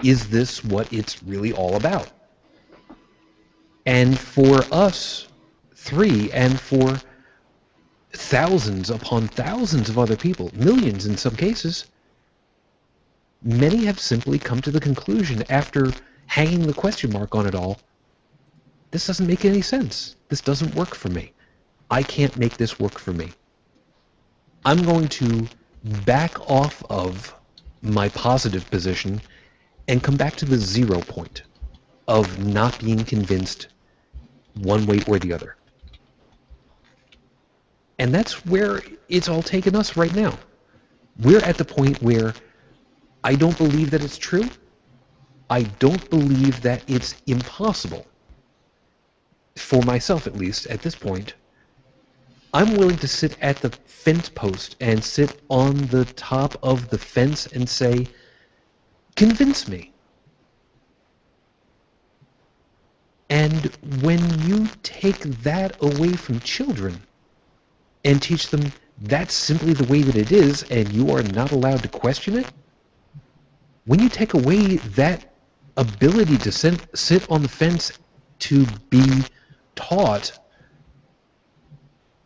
is this what it's really all about? And for us three, and for thousands upon thousands of other people, millions in some cases, many have simply come to the conclusion after hanging the question mark on it all, this doesn't make any sense. This doesn't work for me. I can't make this work for me. I'm going to back off of my positive position and come back to the 0 point of not being convinced one way or the other. And that's where it's all taken us right now. We're at the point where I don't believe that it's true. I don't believe that it's impossible. For myself, at least, at this point, I'm willing to sit at the fence post and sit on the top of the fence and say, convince me. And when you take that away from children and teach them that's simply the way that it is and you are not allowed to question it, when you take away that ability to sit on the fence to be taught,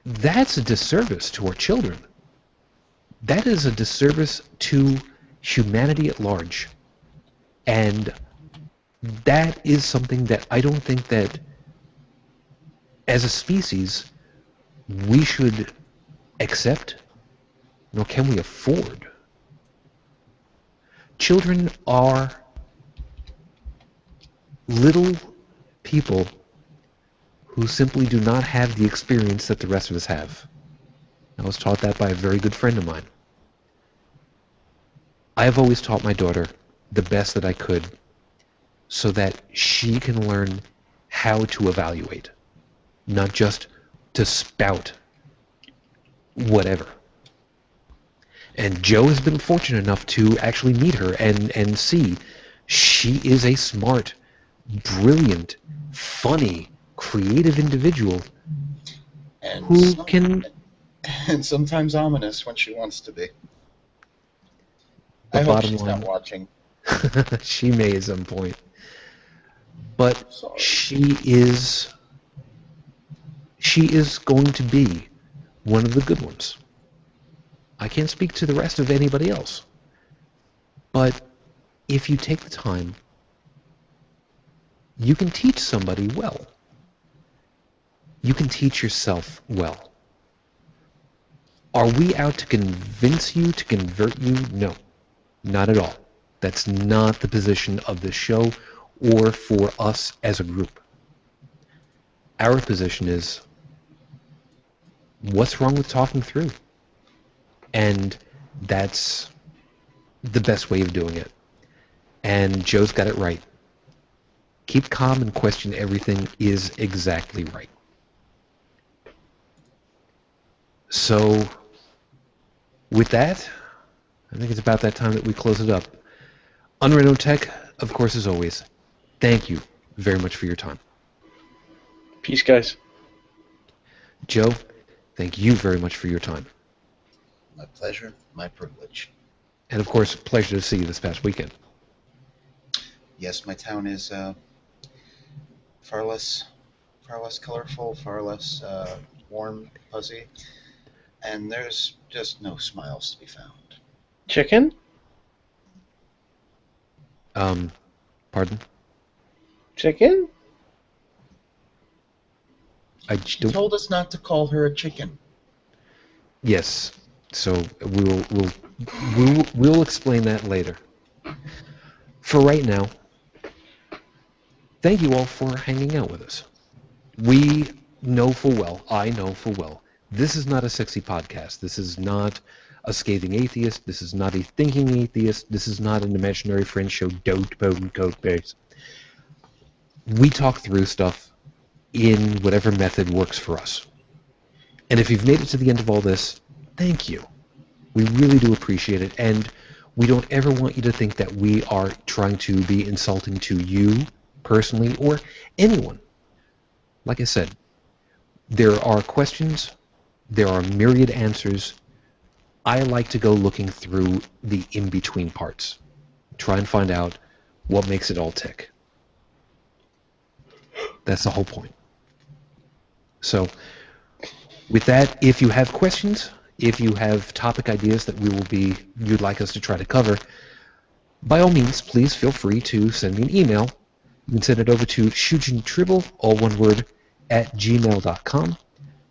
that's a disservice to our children. That is a disservice to humanity at large. And that is something that I don't think that, as a species, we should accept, nor can we afford. Children are little people who simply do not have the experience that the rest of us have. I was taught that by a very good friend of mine. I have always taught my daughter the best that I could so that she can learn how to evaluate, not just to spout whatever. And Joe has been fortunate enough to actually meet her and see she is a smart, brilliant, funny, creative individual And who can... And sometimes ominous when she wants to be. The I hope bottom she's line, not watching. she may at some point. But Sorry. she is going to be one of the good ones. I can't speak to the rest of anybody else. But if you take the time, you can teach somebody well. You can teach yourself well. Are we out to convince you, to convert you? No, not at all. That's not the position of this show or for us as a group. Our position is, what's wrong with talking through? And that's the best way of doing it. And Joe's got it right. Keep calm and question everything is exactly right. So, with that, I think it's about that time that we close it up. Unreal Tech, of course, as always, thank you very much for your time. Peace, guys. Joe, thank you very much for your time. My pleasure, my privilege. And of course, pleasure to see you this past weekend. Yes, my town is far less colorful, far less warm, fuzzy, and there's just no smiles to be found. Chicken? Pardon? She Chicken? I don't... told us not to call her a chicken. Yes. So we'll explain that later. For right now, thank you all for hanging out with us. We know full well, I know full well, this is not a sexy podcast. This is not a scathing atheist. This is not a thinking atheist. This is not an imaginary friend show, dote, bone, coat base. we talk through stuff in whatever method works for us. And if you've made it to the end of all this, thank you. We really do appreciate it, and we don't ever want you to think that we are trying to be insulting to you personally or anyone. Like I said, there are questions, there are myriad answers. I like to go looking through the in-between parts, try and find out what makes it all tick. That's the whole point. So, with that, if you have questions, if you have topic ideas that you'd like us to try to cover, by all means, please feel free to send me an email. You can send it over to shujintribble, all one word, @gmail.com.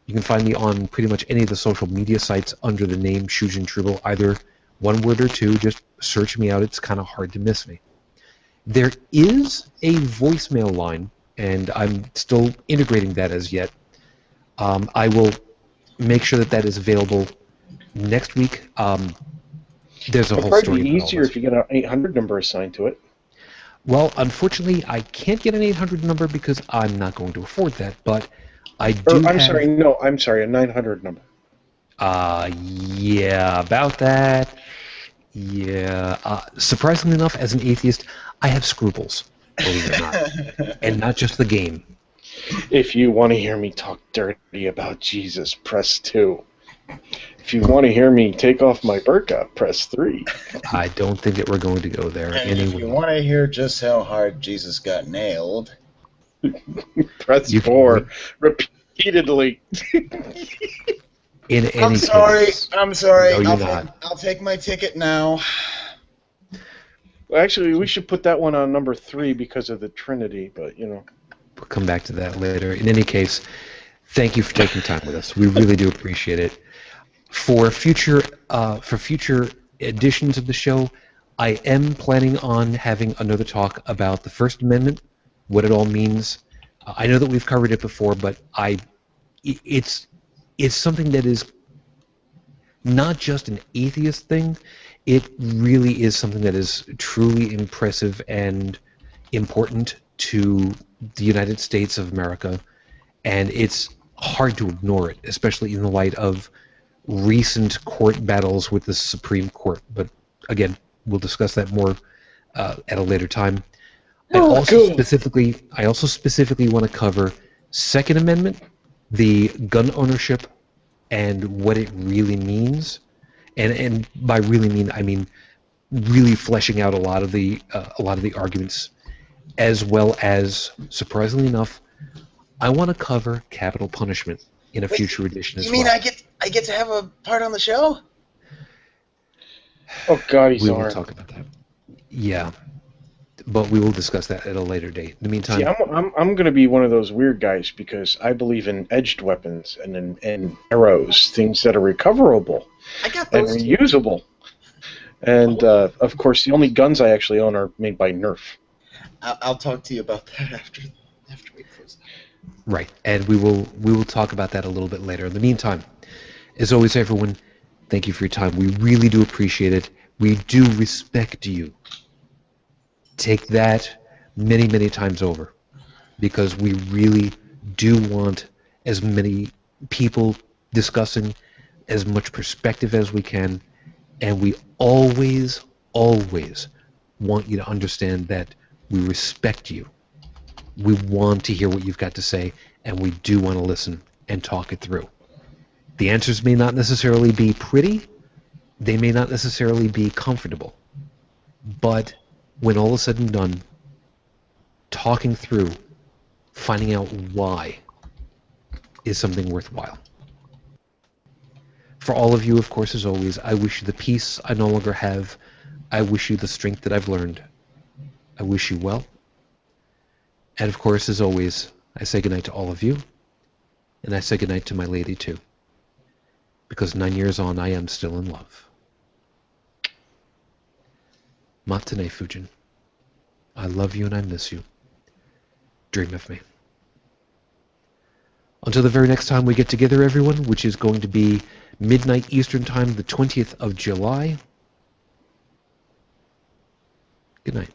You can find me on pretty much any of the social media sites under the name Shujin Tribble, either one word or two. Just search me out. It's kind of hard to miss me. There is a voicemail line, and I'm still integrating that as yet. I will make sure that is available next week. There's a whole story. It'd probably be easier if you get an 800 number assigned to it. Well, unfortunately, I can't get an 800 number because I'm not going to afford that, but I do I'm sorry, a 900 number. Yeah, about that. Yeah. Surprisingly enough, as an atheist, I have scruples, believe it or not. And not just the game. If you want to hear me talk dirty about Jesus, press 2. If you want to hear me take off my burqa, press 3. I don't think that we're going to go there And anyway. if you want to hear just how hard Jesus got nailed, press 4 repeatedly. In any I'm sorry. case, I'm sorry. No, you're not. I'll take my ticket now. Well, actually, we should put that one on number 3 because of the Trinity, but, you know. We'll come back to that later. In any case, thank you for taking time with us. We really do appreciate it. For future editions of the show, I am planning on having another talk about the First Amendment, what it all means. I know that we've covered it before, but it's something that is not just an atheist thing. It really is something that is truly impressive and important to the United States of America, and it's hard to ignore it, especially in the light of recent court battles with the Supreme Court. But again, we'll discuss that more at a later time. I also specifically want to cover Second Amendment, the gun ownership, and what it really means. And by really mean, I mean really fleshing out a lot of the arguments, as well as, surprisingly enough, I want to cover capital punishment in a future edition as well. You mean I get to have a part on the show? Oh God, he's we hard. will talk about that. Yeah, but we will discuss that at a later date. In the meantime, See, I'm going to be one of those weird guys because I believe in edged weapons and in arrows, things that are recoverable I got and those. reusable. And of course, the only guns I actually own are made by Nerf. I'll talk to you about that after we close. right, and we will talk about that a little bit later. In the meantime, as always, everyone, thank you for your time. We really do appreciate it. We do respect you. Take that many, many times over, because we really do want as many people discussing as much perspective as we can, and we always, always want you to understand that we respect you. We want to hear what you've got to say, and we do want to listen and talk it through. The answers may not necessarily be pretty, they may not necessarily be comfortable, but when all is said and done, talking through, finding out why, is something worthwhile. For all of you, of course, as always, I wish you the peace I no longer have. I wish you the strength that I've learned. I wish you well. And of course, as always, I say goodnight to all of you, and I say goodnight to my lady too, because 9 years on, I am still in love. Matane Fujin. I love you and I miss you. Dream of me. Until the very next time we get together, everyone, which is going to be midnight Eastern Time, the 20th of July. Good night.